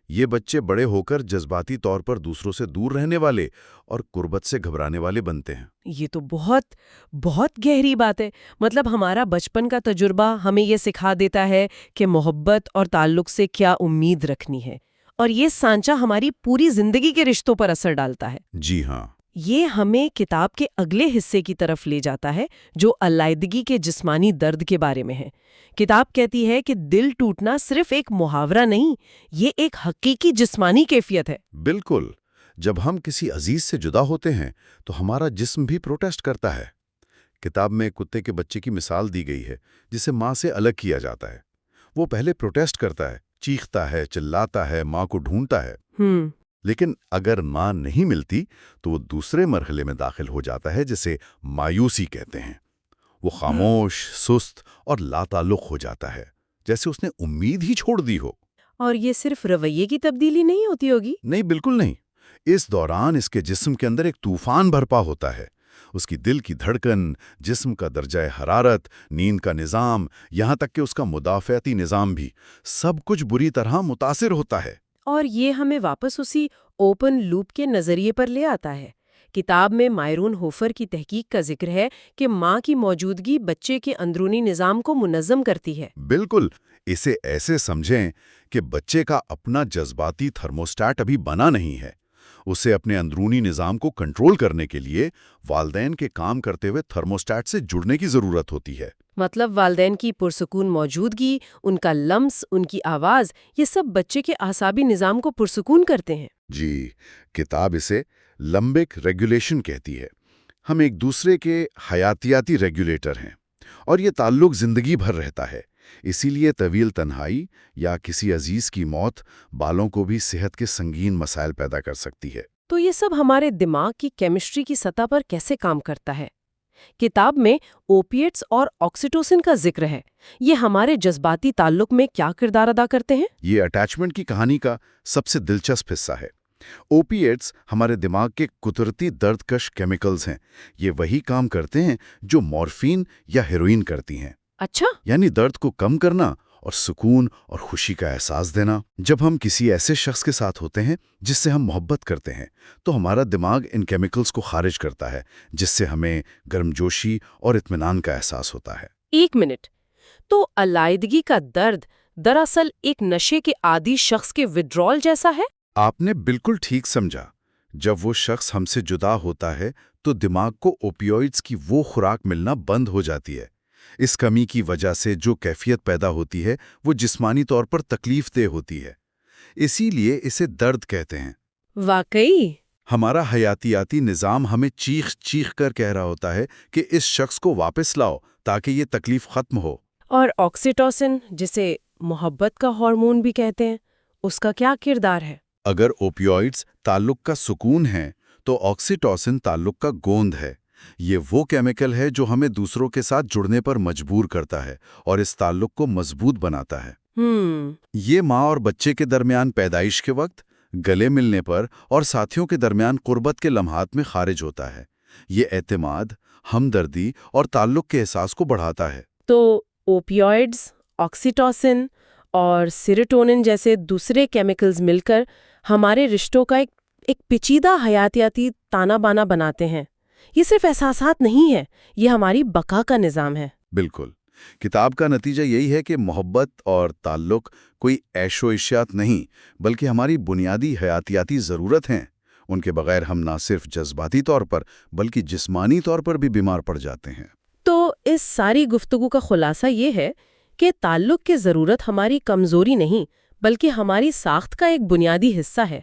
یہ بچے بڑے ہو کر جذباتی طور پر دوسروں سے دور رہنے والے اور قربت سے گھبرانے والے بنتے ہیں۔ یہ تو بہت بہت گہری بات ہے۔ مطلب ہمارا بچپن کا تجربہ ہمیں یہ سکھا دیتا ہے کہ محبت اور تعلق سے کیا امید رکھنی ہے، اور یہ سانچہ ہماری پوری زندگی کے رشتوں پر اثر ڈالتا ہے۔ جی ہاں۔ یہ ہمیں کتاب کے اگلے حصے کی طرف لے جاتا ہے جو علیحدگی کے جسمانی درد کے بارے میں ہے۔ کتاب کہتی ہے کہ دل ٹوٹنا صرف ایک محاورہ نہیں، یہ ایک حقیقی جسمانی کیفیت ہے۔ بالکل۔ جب ہم کسی عزیز سے جدا ہوتے ہیں تو ہمارا جسم بھی پروٹیسٹ کرتا ہے۔ کتاب میں کتے کے بچے کی مثال دی گئی ہے جسے ماں سے الگ کیا جاتا ہے۔ وہ پہلے پروٹیسٹ کرتا ہے، چیختا ہے، چلاتا ہے، ماں کو ڈھونڈتا ہے۔ لیکن اگر ماں نہیں ملتی تو وہ دوسرے مرحلے میں داخل ہو جاتا ہے جسے مایوسی کہتے ہیں۔ وہ خاموش، سست اور لاتعلق ہو جاتا ہے، جیسے اس نے امید ہی چھوڑ دی ہو۔ اور یہ صرف رویے کی تبدیلی نہیں ہوتی ہوگی؟ نہیں، بالکل نہیں۔ اس دوران اس کے جسم کے اندر ایک طوفان برپا ہوتا ہے۔ اس کی دل کی دھڑکن، جسم کا درجہ حرارت، نیند کا نظام، یہاں تک کہ اس کا مدافعتی نظام بھی، سب کچھ بری طرح متاثر ہوتا ہے۔ اور یہ ہمیں واپس اسی اوپن لوپ کے نظریے پر لے آتا ہے۔ کتاب میں مائرون ہوفر کی تحقیق کا ذکر ہے کہ ماں کی موجودگی بچے کے اندرونی نظام کو منظم کرتی ہے۔ بالکل۔ اسے ایسے سمجھیں کہ بچے کا اپنا جذباتی تھرموسٹیٹ ابھی بنا نہیں ہے۔ اسے اپنے اندرونی نظام کو کنٹرول کرنے کے لیے والدین کے کام کرتے ہوئے تھرموسٹیٹ سے جڑنے کی ضرورت ہوتی ہے۔ مطلب والدین کی پرسکون موجودگی، ان کا لمس، ان کی آواز، یہ سب بچے کے اعصابی نظام کو پرسکون کرتے ہیں۔ جی، کتاب اسے لمبک ریگولیشن کہتی ہے۔ ہم ایک دوسرے کے حیاتیاتی ریگولیٹر ہیں، اور یہ تعلق زندگی بھر رہتا ہے۔ اسی لیے طویل تنہائی یا کسی عزیز کی موت بالوں کو بھی صحت کے سنگین مسائل پیدا کر سکتی ہے۔ تو یہ سب ہمارے دماغ کی کیمسٹری کی سطح پر کیسے کام کرتا ہے؟ کتاب میں اوپیٹس اور آکسیٹوسن کا ذکر ہے۔ یہ ہمارے جذباتی تعلق میں کیا کردار ادا کرتے ہیں؟ یہ اٹیچمنٹ کی کہانی کا سب سے دلچسپ حصہ ہے۔ اوپیٹس ہمارے دماغ کے قدرتی درد کش کیمیکلز ہیں۔ یہ وہی کام کرتے ہیں جو مورفین یا ہیروئن کرتی ہیں۔ اچھا، یعنی درد کو کم کرنا اور سکون اور خوشی کا احساس دینا۔ جب ہم کسی ایسے شخص کے ساتھ ہوتے ہیں جس سے ہم محبت کرتے ہیں تو ہمارا دماغ ان کیمیکلز کو خارج کرتا ہے، جس سے ہمیں گرمجوشی اور اطمینان کا احساس ہوتا ہے۔ ایک منٹ، تو علیحدگی کا درد دراصل ایک نشے کے عادی شخص کے وڈرال جیسا ہے؟ آپ نے بالکل ٹھیک سمجھا۔ جب وہ شخص ہم سے جدا ہوتا ہے تو دماغ کو اوپیوئڈز کی وہ خوراک ملنا بند ہو جاتی ہے۔ اس کمی کی وجہ سے جو کیفیت پیدا ہوتی ہے وہ جسمانی طور پر تکلیف دہ ہوتی ہے، اسی لیے اسے درد کہتے ہیں۔ واقعی؟ ہمارا حیاتیاتی نظام ہمیں چیخ چیخ کر کہہ رہا ہوتا ہے کہ اس شخص کو واپس لاؤ تاکہ یہ تکلیف ختم ہو۔ اور آکسیٹوسن، جسے محبت کا ہارمون بھی کہتے ہیں، اس کا کیا کردار ہے؟ اگر اوپیوئڈز تعلق کا سکون ہے تو آکسیٹوسن تعلق کا گوند ہے۔ یہ وہ کیمیکل ہے جو ہمیں دوسروں کے ساتھ جڑنے پر مجبور کرتا ہے اور اس تعلق کو مضبوط بناتا ہے۔ یہ ماں اور بچے کے درمیان پیدائش کے وقت، گلے ملنے پر اور ساتھیوں کے درمیان قربت کے لمحات میں خارج ہوتا ہے۔ یہ اعتماد، ہمدردی اور تعلق کے احساس کو بڑھاتا ہے۔ تو اوپیوئڈز، آکسیٹوسن اور سیروٹونن جیسے دوسرے کیمیکلز مل کر ہمارے رشتوں کا ایک پیچیدہ حیاتیاتی تانا بانا بناتے ہیں۔ یہ صرف احساسات نہیں ہے، یہ ہماری بقا کا نظام ہے۔ بالکل۔ کتاب کا نتیجہ یہی ہے کہ محبت اور تعلق کوئی عیش و عشیات نہیں، بلکہ ہماری بنیادی حیاتیاتی ضرورت ہیں۔ ان کے بغیر ہم نہ صرف جذباتی طور پر بلکہ جسمانی طور پر بھی بیمار پڑ جاتے ہیں۔ تو اس ساری گفتگو کا خلاصہ یہ ہے کہ تعلق کی ضرورت ہماری کمزوری نہیں، بلکہ ہماری ساخت کا ایک بنیادی حصہ ہے۔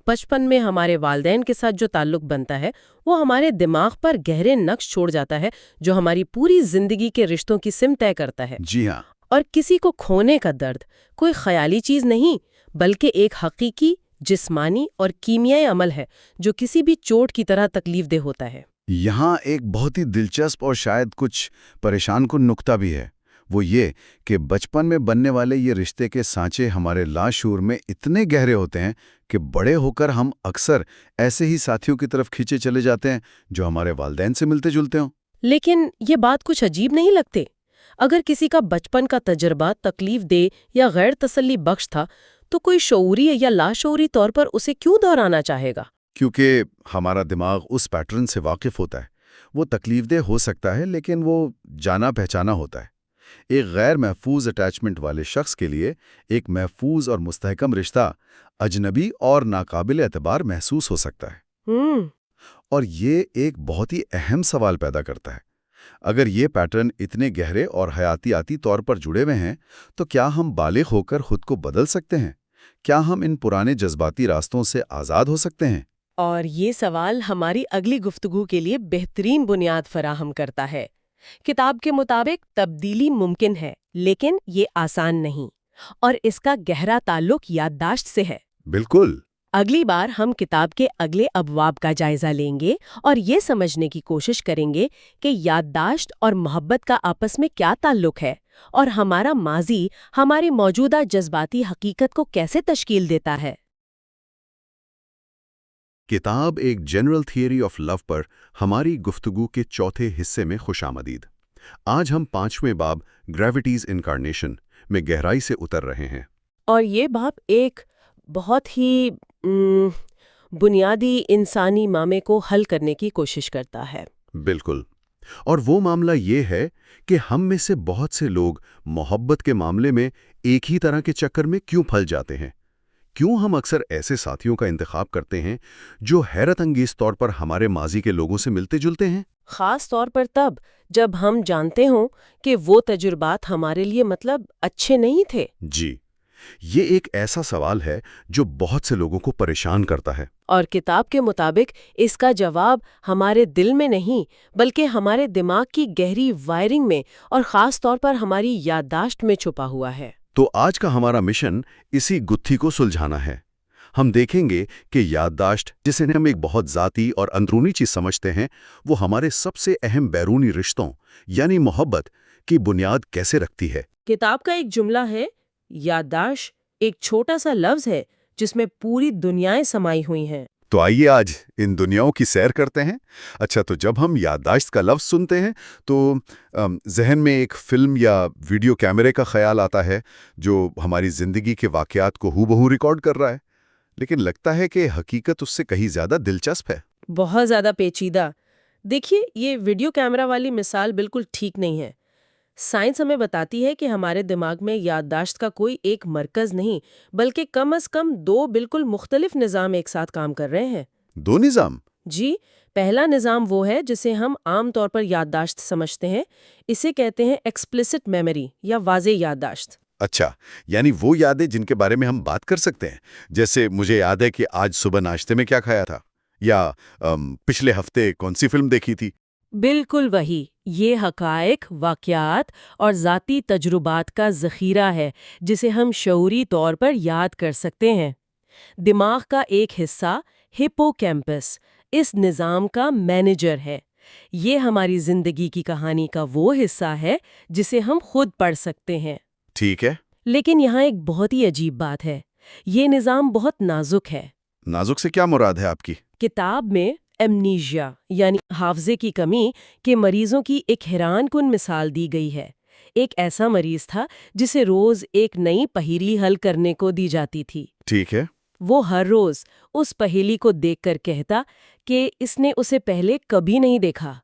بچپن میں ہمارے والدین کے ساتھ جو تعلق بنتا ہے وہ ہمارے دماغ پر گہرے نقش چھوڑ جاتا ہے، جو ہماری پوری زندگی کے رشتوں کی سمت طے کرتا ہے۔ جی ہاں۔ اور کسی کو کھونے کا درد کوئی خیالی چیز نہیں، بلکہ ایک حقیقی جسمانی اور کیمیائی عمل ہے جو کسی بھی چوٹ کی طرح تکلیف دہ ہوتا ہے۔ یہاں ایک بہت ہی دلچسپ اور شاید کچھ پریشان کن نکتہ بھی ہے، وہ یہ کہ بچپن میں بننے والے یہ رشتے کے سانچے ہمارے لاشعور میں اتنے گہرے ہوتے ہیں کہ بڑے ہو کر ہم اکثر ایسے ہی ساتھیوں کی طرف کھینچے چلے جاتے ہیں جو ہمارے والدین سے ملتے جلتے ہوں۔ لیکن یہ بات کچھ عجیب نہیں لگتے؟ اگر کسی کا بچپن کا تجربہ تکلیف دہ یا غیر تسلی بخش تھا تو کوئی شعوری یا لاشعوری طور پر اسے کیوں دہرانا چاہے گا؟ کیونکہ ہمارا دماغ اس پیٹرن سے واقف ہوتا ہے۔ وہ تکلیف دہ ہو سکتا ہے لیکن وہ جانا پہچانا ہوتا ہے۔ ایک غیر محفوظ اٹیچمنٹ والے شخص کے لیے ایک محفوظ اور مستحکم رشتہ اجنبی اور ناقابل اعتبار محسوس ہو سکتا ہے۔ اور یہ ایک بہت ہی اہم سوال پیدا کرتا ہے۔ اگر یہ پیٹرن اتنے گہرے اور حیاتیاتی طور پر جڑے ہوئے ہیں تو کیا ہم بالغ ہو کر خود کو بدل سکتے ہیں؟ کیا ہم ان پرانے جذباتی راستوں سے آزاد ہو سکتے ہیں؟ اور یہ سوال ہماری اگلی گفتگو کے لیے بہترین بنیاد فراہم کرتا ہے۔ کتاب کے مطابق تبدیلی ممکن ہے، لیکن یہ آسان نہیں، اور اس کا گہرا تعلق یادداشت سے ہے۔ بالکل۔ اگلی بار ہم کتاب کے اگلے ابواب کا جائزہ لیں گے اور یہ سمجھنے کی کوشش کریں گے کہ یادداشت اور محبت کا آپس میں کیا تعلق ہے، اور ہمارا ماضی ہماری موجودہ جذباتی حقیقت کو کیسے تشکیل دیتا ہے۔ کتاب ایک جنرل تھیوری آف لو پر ہماری گفتگو کے چوتھے حصے میں خوش آمدید۔ آج ہم 5ویں باب گریوٹیز انکارنیشن میں گہرائی سے اتر رہے ہیں۔ اور یہ باب ایک بہت ہی بنیادی انسانی معاملے کو حل کرنے کی کوشش کرتا ہے۔ بالکل۔ اور وہ معاملہ یہ ہے کہ ہم میں سے بہت سے لوگ محبت کے معاملے میں ایک ہی طرح کے چکر میں کیوں پھل جاتے ہیں۔ کیوں ہم اکثر ایسے ساتھیوں کا انتخاب کرتے ہیں جو حیرت انگیز طور پر ہمارے ماضی کے لوگوں سے ملتے جلتے ہیں؟ خاص طور پر تب جب ہم جانتے ہوں کہ وہ تجربات ہمارے لیے اچھے نہیں تھے۔ جی، یہ ایک ایسا سوال ہے جو بہت سے لوگوں کو پریشان کرتا ہے۔ اور کتاب کے مطابق اس کا جواب ہمارے دل میں نہیں بلکہ ہمارے دماغ کی گہری وائرنگ میں اور خاص طور پر ہماری یادداشت میں چھپا ہوا ہے۔ تو آج کا ہمارا مشن اسی گتھی کو سلجھانا ہے۔ ہم دیکھیں گے کہ یادداشت، جسے ہم ایک بہت ذاتی اور اندرونی چیز سمجھتے ہیں، وہ ہمارے سب سے اہم بیرونی رشتوں یعنی محبت کی بنیاد کیسے رکھتی ہے۔ کتاب کا ایک جملہ ہے، یادداشت ایک چھوٹا سا لفظ ہے جس میں پوری دنیائیں سمائی ہوئی ہیں۔ تو آئیے آج ان دنیاؤں کی سیر کرتے ہیں۔ اچھا، تو جب ہم یادداشت کا لفظ سنتے ہیں تو ذہن میں ایک فلم یا ویڈیو کیمرے کا خیال آتا ہے جو ہماری زندگی کے واقعات کو ہو بہو ریکارڈ کر رہا ہے، لیکن لگتا ہے کہ حقیقت اس سے کہیں زیادہ دلچسپ ہے۔ بہت زیادہ پیچیدہ۔ دیکھیے، یہ ویڈیو کیمرہ والی مثال بالکل ٹھیک نہیں ہے۔ سائنس ہمیں بتاتی ہے کہ ہمارے دماغ میں یادداشت کا کوئی ایک مرکز نہیں بلکہ کم از کم 2 بالکل مختلف نظام ایک ساتھ کام کر رہے ہیں۔ 2 نظام؟ جی، پہلا نظام وہ ہے جسے ہم عام طور پر یادداشت سمجھتے ہیں۔ اسے کہتے ہیں ایکسپلیسٹ میموری یا واضح یادداشت۔ اچھا، یعنی وہ یادیں جن کے بارے میں ہم بات کر سکتے ہیں، جیسے مجھے یاد ہے کہ آج صبح ناشتے میں کیا کھایا تھا، یا پچھلے ہفتے کون سی فلم دیکھی تھی۔ بالکل وہی۔ یہ حقائق، واقعات اور ذاتی تجربات کا ذخیرہ ہے جسے ہم شعوری طور پر یاد کر سکتے ہیں۔ دماغ کا ایک حصہ، ہپو کیمپس، اس نظام کا مینیجر ہے۔ یہ ہماری زندگی کی کہانی کا وہ حصہ ہے جسے ہم خود پڑھ سکتے ہیں۔ ٹھیک ہے۔ لیکن یہاں ایک بہت ہی عجیب بات ہے، یہ نظام بہت نازک ہے۔ نازک سے کیا مراد ہے آپ کی؟ کتاب میں ایمنیشیا یعنی حافظے کی کمی کے مریضوں کی ایک حیران کن مثال دی گئی ہے۔ ایک ایسا مریض تھا جسے روز ایک نئی پہیلی حل کرنے کو دی جاتی تھی۔ ٹھیک ہے۔ وہ ہر روز اس پہیلی کو دیکھ کر کہتا کہ اس نے اسے پہلے کبھی نہیں دیکھا،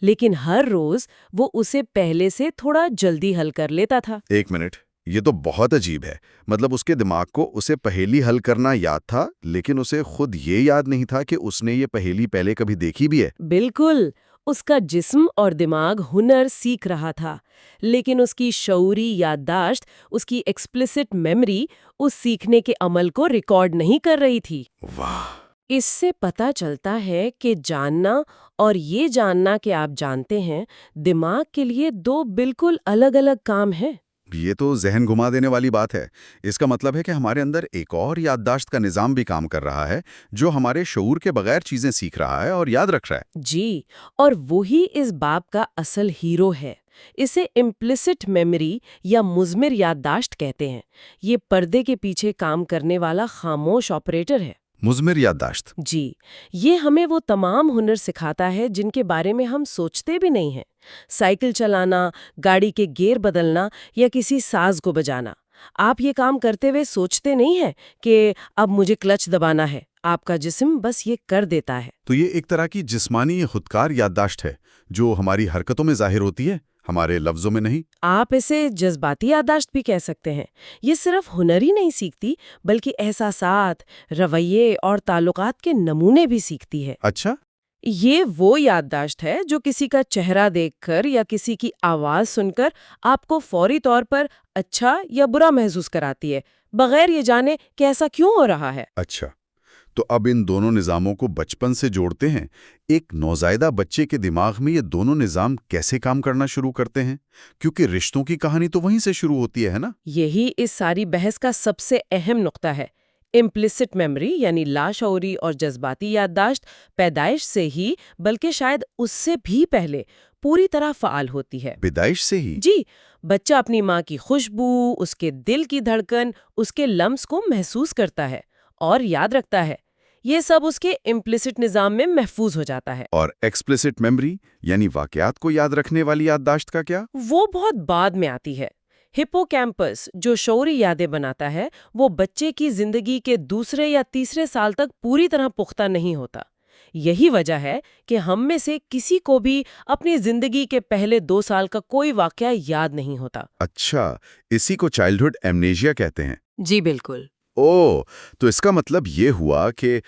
لیکن ہر روز وہ اسے پہلے سے تھوڑا جلدی حل کر لیتا تھا۔ ایک منٹ، یہ تو بہت عجیب ہے۔ مطلب اس کے دماغ کو اسے پہیلی حل کرنا یاد تھا، لیکن اسے خود یہ یاد نہیں تھا کہ اس نے یہ پہیلی پہلے کبھی دیکھی بھی ہے۔ بالکل، اس کا جسم اور دماغ ہنر سیکھ رہا تھا، لیکن اس کی شعوری یادداشت، اس کی ایکسپلیسٹ میموری، اس سیکھنے کے عمل کو ریکارڈ نہیں کر رہی تھی۔ واہ! اس سے پتہ چلتا ہے کہ جاننا اور یہ جاننا کہ آپ جانتے ہیں، دماغ کے لیے 2 بالکل الگ الگ کام ہیں۔ یہ تو ذہن گھما دینے والی بات ہے۔ اس کا مطلب ہے کہ ہمارے اندر ایک اور یادداشت کا نظام بھی کام کر رہا ہے جو ہمارے شعور کے بغیر چیزیں سیکھ رہا ہے اور یاد رکھ رہا ہے۔ جی، اور وہی اس باب کا اصل ہیرو ہے۔ اسے امپلیسٹ میموری یا مضمر یادداشت کہتے ہیں۔ یہ پردے کے پیچھے کام کرنے والا خاموش آپریٹر ہے۔ مضمر یادداشت؟ جی، یہ ہمیں وہ تمام ہنر سکھاتا ہے جن کے بارے میں ہم سوچتے بھی نہیں ہیں۔ سائیکل چلانا، گاڑی کے گیئر بدلنا یا کسی ساز کو بجانا۔ آپ یہ کام کرتے ہوئے سوچتے نہیں ہیں کہ اب مجھے کلچ دبانا ہے، آپ کا جسم بس یہ کر دیتا ہے۔ تو یہ ایک طرح کی جسمانی خودکار یادداشت ہے جو ہماری حرکتوں میں ظاہر ہوتی ہے، ہمارے لفظوں میں نہیں۔ آپ اسے جذباتی یادداشت بھی کہہ سکتے ہیں۔ یہ صرف ہنر ہی نہیں سیکھتی بلکہ احساسات، رویے اور تعلقات کے نمونے بھی سیکھتی ہے۔ اچھا؟ یہ وہ یادداشت ہے جو کسی کا چہرہ دیکھ کر یا کسی کی آواز سن کر آپ کو فوری طور پر اچھا یا برا محسوس کراتی ہے، بغیر یہ جانے کہ ایسا کیوں ہو رہا ہے۔ اچھا، تو اب ان دونوں نظاموں کو بچپن سے جوڑتے ہیں۔ ایک نوزائیدہ بچے کے دماغ میں یہ دونوں نظام کیسے کام کرنا شروع کرتے ہیں؟ کیونکہ رشتوں کی کہانی تو وہیں سے شروع ہوتی ہے نا؟ یہی اس ساری بحث کا سب سے اہم نقطہ ہے۔ امپلیسٹ میموری یعنی لاشعوری اور جذباتی یادداشت پیدائش سے ہی بلکہ شاید اس سے بھی پہلے پوری طرح فعال ہوتی ہے۔ پیدائش سے ہی؟ جی، بچہ اپنی ماں کی خوشبو، اس کے دل کی دھڑکن، اس کے لمس کو محسوس کرتا ہے اور یاد رکھتا ہے۔ یہ سب اس کے امپلیسٹ نظام میں محفوظ ہو جاتا ہے۔ اور ایکسپلیسٹ میموری یعنی واقعات کو یاد رکھنے والی یادداشت کا کیا؟ وہ بہت بعد میں آتی ہے۔ ہپو کیمپس جو شعوری یادیں بناتا ہے، وہ بچے کی زندگی کے دوسرے یا تیسرے سال تک پوری طرح پختہ نہیں ہوتا۔ یہی وجہ ہے کہ ہم میں سے کسی کو بھی اپنی زندگی کے پہلے 2 سال کا کوئی واقعہ یاد نہیں ہوتا۔ اچھا، اسی کو چائلڈہڈ ایمنیشیا کہتے ہیں۔ جی بالکل۔ او، تو اس کا مطلب یہ ہوا کہ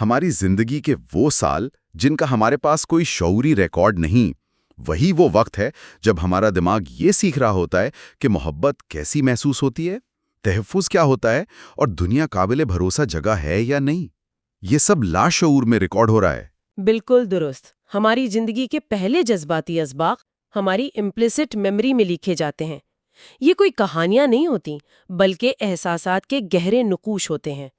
ہماری زندگی کے وہ سال جن کا ہمارے پاس کوئی شعوری ریکارڈ نہیں، وہی وہ وقت ہے جب ہمارا دماغ یہ سیکھ رہا ہوتا ہے کہ محبت کیسی محسوس ہوتی ہے، تحفظ کیا ہوتا ہے، اور دنیا قابل بھروسہ جگہ ہے یا نہیں۔ یہ سب لاشعور میں ریکارڈ ہو رہا ہے۔ بالکل درست۔ ہماری زندگی کے پہلے جذباتی اسباق ہماری امپلیسٹ میموری میں لکھے جاتے ہیں۔ یہ کوئی کہانیاں نہیں ہوتی، بلکہ احساسات کے گہرے نقوش ہوتے ہیں۔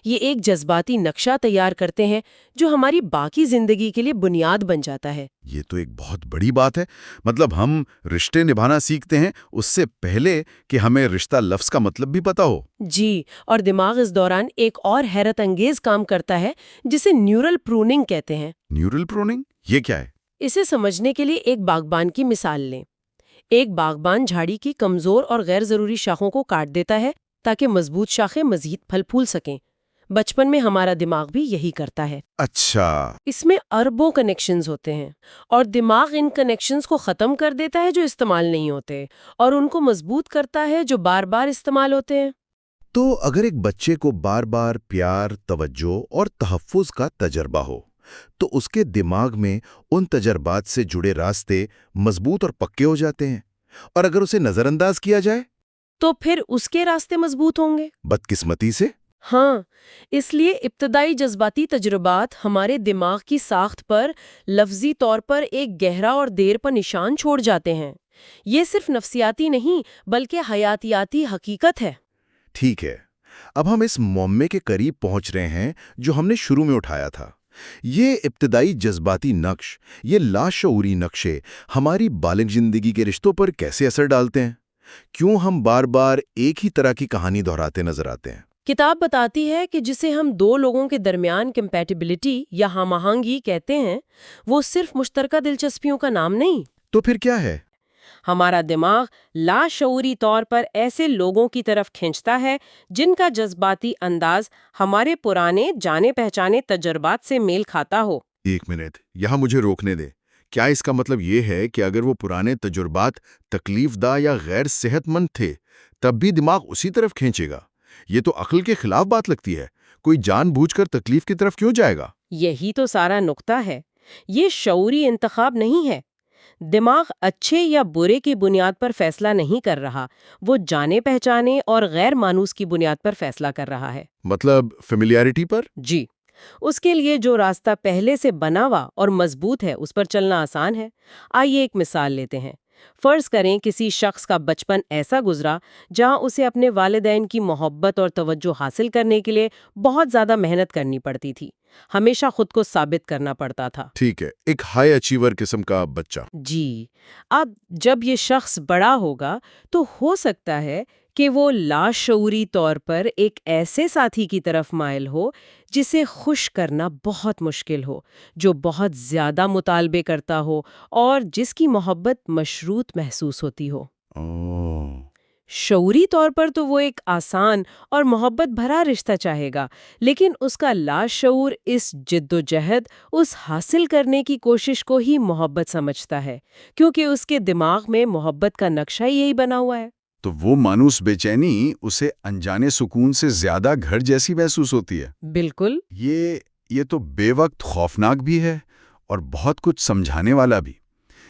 یہ ایک جذباتی نقشہ تیار کرتے ہیں جو ہماری باقی زندگی کے لیے بنیاد بن جاتا ہے۔ یہ تو ایک بہت بڑی بات ہے۔ مطلب ہم رشتے نبھانا سیکھتے ہیں اس سے پہلے کہ ہمیں رشتہ لفظ کا مطلب بھی پتا ہو۔ جی، اور دماغ اس دوران ایک اور حیرت انگیز کام کرتا ہے جسے نیورل پروننگ کہتے ہیں۔ نیورل پروننگ یہ کیا ہے؟ اسے سمجھنے کے لیے ایک باغبان کی مثال لیں۔ ایک باغبان جھاڑی کی کمزور اور غیر ضروری شاخوں کو کاٹ دیتا ہے تاکہ مضبوط شاخیں مزید پھل پھول سکیں۔ بچپن میں ہمارا دماغ بھی یہی کرتا ہے۔ اچھا۔ اس میں اربوں کنیکشنز ہوتے ہیں، اور دماغ ان کنیکشنز کو ختم کر دیتا ہے جو استعمال نہیں ہوتے، اور ان کو مضبوط کرتا ہے جو بار بار استعمال ہوتے ہیں۔ تو اگر ایک بچے کو بار بار پیار، توجہ اور تحفظ کا تجربہ ہو تو اس کے دماغ میں ان تجربات سے جڑے راستے مضبوط اور پکے ہو جاتے ہیں، اور اگر اسے نظر انداز کیا جائے تو پھر اس کے راستے مضبوط ہوں گے۔ بدقسمتی سے۔ ہاں، اس لیے ابتدائی جذباتی تجربات ہمارے دماغ کی ساخت پر لفظی طور پر ایک گہرا اور دیر پر نشان چھوڑ جاتے ہیں۔ یہ صرف نفسیاتی نہیں بلکہ حیاتیاتی حقیقت ہے۔ ٹھیک ہے، اب ہم اس معمے کے قریب پہنچ رہے ہیں جو ہم نے شروع میں اٹھایا تھا۔ یہ ابتدائی جذباتی نقش، یہ لاشعوری نقشے ہماری بالغ زندگی کے رشتوں پر کیسے اثر ڈالتے ہیں؟ کیوں ہم بار بار ایک ہی طرح کی کہانی دہراتے نظر آتے ہیں؟ کتاب بتاتی ہے کہ جسے ہم دو لوگوں کے درمیان کمپیٹیبلٹی یا ہم آہنگی کہتے ہیں، وہ صرف مشترکہ دلچسپیوں کا نام نہیں۔ تو پھر کیا ہے؟ ہمارا دماغ لاشعوری طور پر ایسے لوگوں کی طرف کھینچتا ہے جن کا جذباتی انداز ہمارے پرانے جانے پہچانے تجربات سے میل کھاتا ہو۔ ایک منٹ، یہاں مجھے روکنے دے۔ کیا اس کا مطلب یہ ہے کہ اگر وہ پرانے تجربات تکلیف دہ یا غیر صحت مند تھے تب بھی دماغ اسی طرف کھینچے گا؟ یہ تو عقل کے خلاف بات لگتی ہے۔ کوئی جان بوجھ کر تکلیف کی طرف کیوں جائے گا؟ یہی تو سارا نقطہ ہے۔ یہ شعوری انتخاب نہیں ہے۔ دماغ اچھے یا برے کی بنیاد پر فیصلہ نہیں کر رہا، وہ جانے پہچانے اور غیر مانوس کی بنیاد پر فیصلہ کر رہا ہے۔ مطلب فیملیارٹی پر؟ جی، اس کے لیے جو راستہ پہلے سے بنا ہوا اور مضبوط ہے اس پر چلنا آسان ہے۔ آئیے ایک مثال لیتے ہیں۔ فرض کریں کسی شخص کا بچپن ایسا گزرا جہاں اسے اپنے والدین کی محبت اور توجہ حاصل کرنے کے لیے بہت زیادہ محنت کرنی پڑتی تھی، ہمیشہ خود کو ثابت کرنا پڑتا تھا۔ ٹھیک ہے، ایک ہائی اچیور قسم کا بچہ۔ جی، اب جب یہ شخص بڑا ہوگا تو ہو سکتا ہے کہ وہ لاشعوری طور پر ایک ایسے ساتھی کی طرف مائل ہو جسے خوش کرنا بہت مشکل ہو، جو بہت زیادہ مطالبے کرتا ہو اور جس کی محبت مشروط محسوس ہوتی ہو۔ شعوری طور پر تو وہ ایک آسان اور محبت بھرا رشتہ چاہے گا، لیکن اس کا لاشعور اس جد و جہد، اس حاصل کرنے کی کوشش کو ہی محبت سمجھتا ہے، کیونکہ اس کے دماغ میں محبت کا نقشہ یہی بنا ہوا ہے۔ تو وہ مانوس بے چینی اسے انجانے سکون سے زیادہ گھر جیسی محسوس ہوتی ہے۔ بالکل۔ یہ تو بے وقت خوفناک بھی ہے اور بہت کچھ سمجھانے والا بھی۔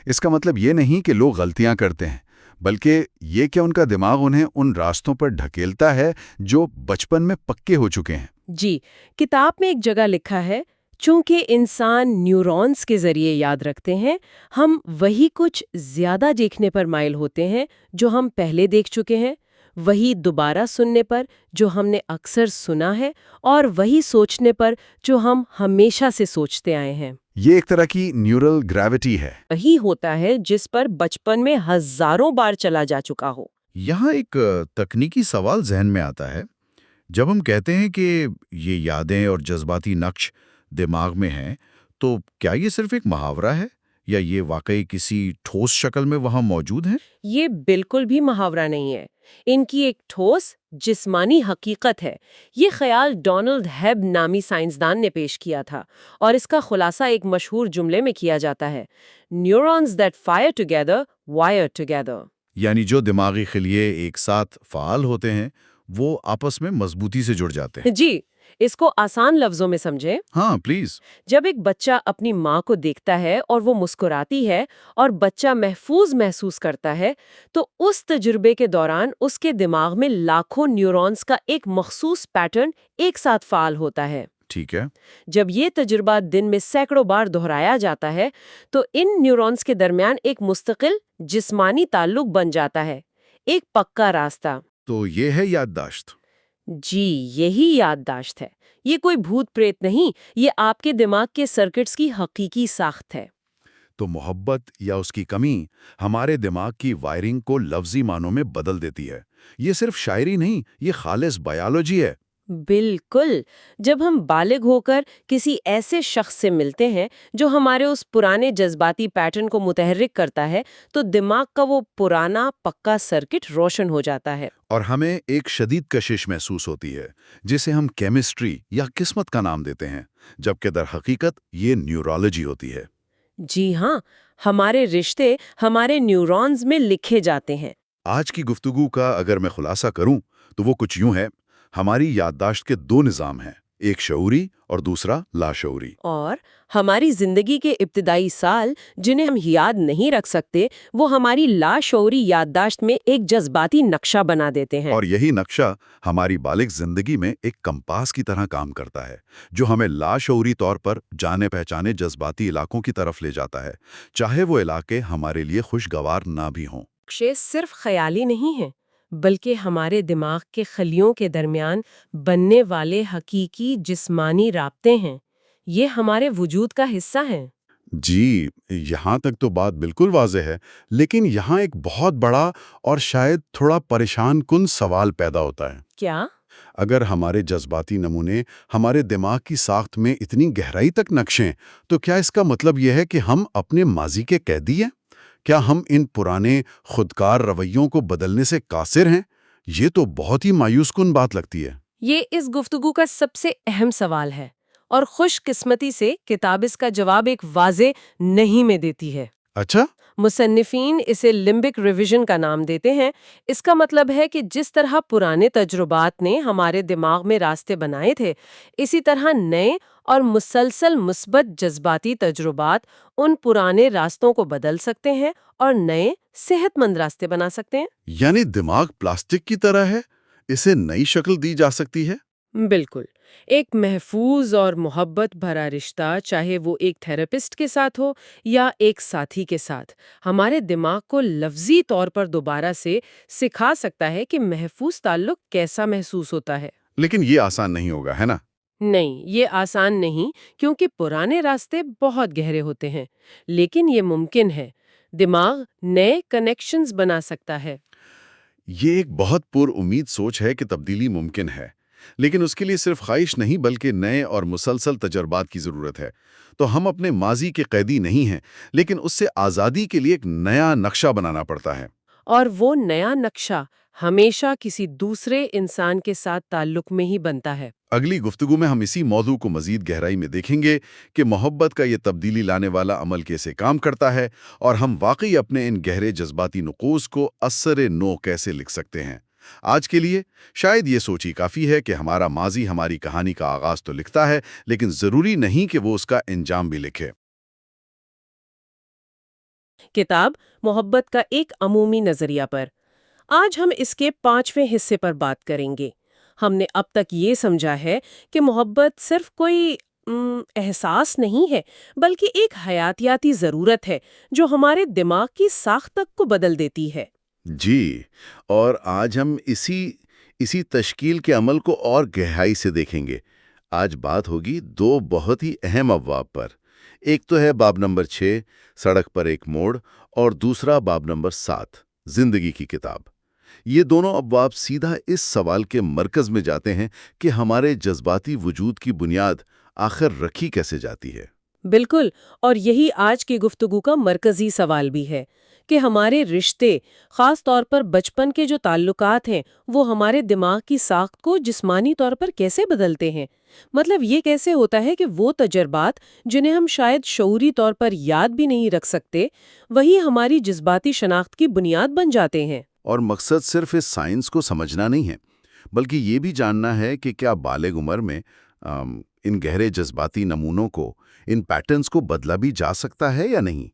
اس کا مطلب یہ نہیں کہ لوگ غلطیاں کرتے ہیں، بلکہ یہ کہ ان کا دماغ انہیں ان راستوں پر ڈھکیلتا ہے جو بچپن میں پکے ہو چکے ہیں۔ جی، کتاب میں ایک جگہ لکھا ہے، چونکہ انسان نیورونز کے ذریعے یاد رکھتے ہیں، ہم وہی کچھ زیادہ دیکھنے پر مائل ہوتے ہیں جو ہم پہلے دیکھ چکے ہیں، وہی دوبارہ سننے پر جو ہم نے اکثر سنا ہے، اور وہی سوچنے پر جو ہم ہمیشہ سے سوچتے آئے ہیں۔ یہ ایک طرح کی نیورل گریوٹی ہے۔ وہی ہوتا ہے جس پر بچپن میں ہزاروں بار چلا جا چکا ہو۔ یہاں ایک تکنیکی سوال ذہن میں آتا ہے۔ جب ہم کہتے ہیں کہ یہ یادیں اور جذباتی نقش دماغ میں ہیں، تو کیا یہ صرف ایک محاورہ ہے یا یہ واقعی کسی ٹھوس شکل میں وہاں موجود ہیں؟ یہ بالکل بھی محاورہ نہیں ہے، ان کی ایک ٹھوس جسمانی حقیقت ہے۔ یہ خیال ڈونلڈ ہیب نامی سائنسدان نے پیش کیا تھا، اور اس کا خلاصہ ایک مشہور جملے میں کیا جاتا ہے: neurons that fire together wire together. یعنی جو دماغی خلیے ایک ساتھ فعال ہوتے ہیں وہ آپس میں مضبوطی سے جڑ جاتے ہیں۔ جی، اس کو آسان لفظوں میں سمجھیں۔ ہاں پلیز۔ جب ایک بچہ اپنی ماں کو دیکھتا ہے اور وہ مسکراتی ہے اور بچہ محفوظ محسوس کرتا ہے تو اس تجربے کے دوران اس کے دماغ میں لاکھوں نیورونز کا ایک مخصوص پیٹرن ایک ساتھ فعال ہوتا ہے۔ ٹھیک ہے۔ جب یہ تجربہ دن میں سینکڑوں بار دہرایا جاتا ہے تو ان نیورونز کے درمیان ایک مستقل جسمانی تعلق بن جاتا ہے، ایک پکا راستہ۔ تو یہ ہے یادداشت۔ جی، یہی یادداشت ہے۔ یہ کوئی بھوت پریت نہیں، یہ آپ کے دماغ کے سرکٹس کی حقیقی ساخت ہے۔ تو محبت یا اس کی کمی ہمارے دماغ کی وائرنگ کو لفظی معنوں میں بدل دیتی ہے۔ یہ صرف شاعری نہیں، یہ خالص بایولوجی ہے۔ بالکل۔ جب ہم بالغ ہو کر کسی ایسے شخص سے ملتے ہیں جو ہمارے اس پرانے جذباتی پیٹرن کو متحرک کرتا ہے تو دماغ کا وہ پرانا پکا سرکٹ روشن ہو جاتا ہے۔ اور ہمیں ایک شدید کشش محسوس ہوتی ہے جسے ہم کیمسٹری یا قسمت کا نام دیتے ہیں، جبکہ در حقیقت یہ نیورولوجی ہوتی ہے۔ جی ہاں، ہمارے رشتے ہمارے نیورونز میں لکھے جاتے ہیں۔ آج کی گفتگو کا اگر میں خلاصہ کروں تو وہ کچھ یوں ہے: ہماری یادداشت کے دو نظام ہیں، ایک شعوری اور دوسرا لاشعوری۔ اور ہماری زندگی کے ابتدائی سال جنہیں ہم یاد نہیں رکھ سکتے وہ ہماری لاشعوری یادداشت میں ایک جذباتی نقشہ بنا دیتے ہیں۔ اور یہی نقشہ ہماری بالغ زندگی میں ایک کمپاس کی طرح کام کرتا ہے، جو ہمیں لاشعوری طور پر جانے پہچانے جذباتی علاقوں کی طرف لے جاتا ہے، چاہے وہ علاقے ہمارے لیے خوشگوار نہ بھی ہوں۔ نقشے صرف خیالی نہیں ہیں بلکہ ہمارے دماغ کے خلیوں کے درمیان بننے والے حقیقی جسمانی رابطے ہیں۔ یہ ہمارے وجود کا حصہ ہیں۔ جی، یہاں تک تو بات بالکل واضح ہے، لیکن یہاں ایک بہت بڑا اور شاید تھوڑا پریشان کن سوال پیدا ہوتا ہے۔ کیا؟ اگر ہمارے جذباتی نمونے ہمارے دماغ کی ساخت میں اتنی گہرائی تک نقشیں، تو کیا اس کا مطلب یہ ہے کہ ہم اپنے ماضی کے قیدی ہیں؟ کیا ہم ان پرانے خودکار رویوں کو بدلنے سے قاصر ہیں؟ یہ تو بہت ہی مایوس کن بات لگتی ہے۔ یہ اس گفتگو کا سب سے اہم سوال ہے اور خوش قسمتی سے کتاب اس کا جواب ایک واضح نہیں میں دیتی ہے۔ اچھا؟ مصنفین اسے لمبک ریویژن کا نام دیتے ہیں۔ اس کا مطلب ہے کہ جس طرح پرانے تجربات نے ہمارے دماغ میں راستے بنائے تھے، اسی طرح نئے اور مسلسل مثبت جذباتی تجربات ان پرانے راستوں کو بدل سکتے ہیں اور نئے صحت مند راستے بنا سکتے ہیں۔ یعنی دماغ پلاسٹک کی طرح ہے، اسے نئی شکل دی جا سکتی ہے؟ بالکل۔ ایک محفوظ اور محبت بھرا رشتہ، چاہے وہ ایک تھراپسٹ کے ساتھ ہو یا ایک ساتھی کے ساتھ، ہمارے دماغ کو لفظی طور پر دوبارہ سے سکھا سکتا ہے کہ محفوظ تعلق کیسا محسوس ہوتا ہے۔ لیکن یہ آسان نہیں ہوگا، ہے نا؟ نہیں، یہ آسان نہیں، کیونکہ پرانے راستے بہت گہرے ہوتے ہیں، لیکن یہ ممکن ہے۔ دماغ نئے کنیکشنز بنا سکتا ہے۔ یہ ایک بہت پر امید سوچ ہے کہ تبدیلی ممکن ہے، لیکن اس کے لیے صرف خواہش نہیں بلکہ نئے اور مسلسل تجربات کی ضرورت ہے۔ تو ہم اپنے ماضی کے قیدی نہیں ہیں، لیکن اس سے آزادی کے لیے ایک نیا نقشہ بنانا پڑتا ہے۔ اور وہ نیا نقشہ ہمیشہ کسی دوسرے انسان کے ساتھ تعلق میں ہی بنتا ہے۔ اگلی گفتگو میں ہم اسی موضوع کو مزید گہرائی میں دیکھیں گے کہ محبت کا یہ تبدیلی لانے والا عمل کیسے کام کرتا ہے اور ہم واقعی اپنے ان گہرے جذباتی نقوص کو اثر نو کیسے لکھ سکتے ہیں۔ آج کے لیے شاید یہ سوچ ہی کافی ہے کہ ہمارا ماضی ہماری کہانی کا آغاز تو لکھتا ہے، لیکن ضروری نہیں کہ وہ اس کا انجام بھی لکھے۔ کتاب محبت کا ایک عمومی نظریہ پر آج ہم اس کے 5ویں حصے پر بات کریں گے۔ ہم نے اب تک یہ سمجھا ہے کہ محبت صرف کوئی احساس نہیں ہے بلکہ ایک حیاتیاتی ضرورت ہے جو ہمارے دماغ کی ساخت تک کو بدل دیتی ہے۔ جی، اور آج ہم اسی تشکیل کے عمل کو اور گہرائی سے دیکھیں گے۔ آج بات ہوگی دو بہت ہی اہم ابواب پر۔ ایک تو ہے باب نمبر 6 سڑک پر ایک موڑ، اور دوسرا باب نمبر 7 زندگی کی کتاب۔ یہ دونوں ابواب سیدھا اس سوال کے مرکز میں جاتے ہیں کہ ہمارے جذباتی وجود کی بنیاد آخر رکھی کیسے جاتی ہے۔ بالکل، اور یہی آج کی گفتگو کا مرکزی سوال بھی ہے کہ ہمارے رشتے، خاص طور پر بچپن کے جو تعلقات ہیں، وہ ہمارے دماغ کی ساخت کو جسمانی طور پر کیسے بدلتے ہیں۔ مطلب یہ کیسے ہوتا ہے کہ وہ تجربات جنہیں ہم شاید شعوری طور پر یاد بھی نہیں رکھ سکتے، وہی ہماری جذباتی شناخت کی بنیاد بن جاتے ہیں۔ اور مقصد صرف اس سائنس کو سمجھنا نہیں ہے بلکہ یہ بھی جاننا ہے کہ کیا بالغ عمر میں ان گہرے جذباتی نمونوں کو، ان پیٹرنز کو بدلا بھی جا سکتا ہے یا نہیں۔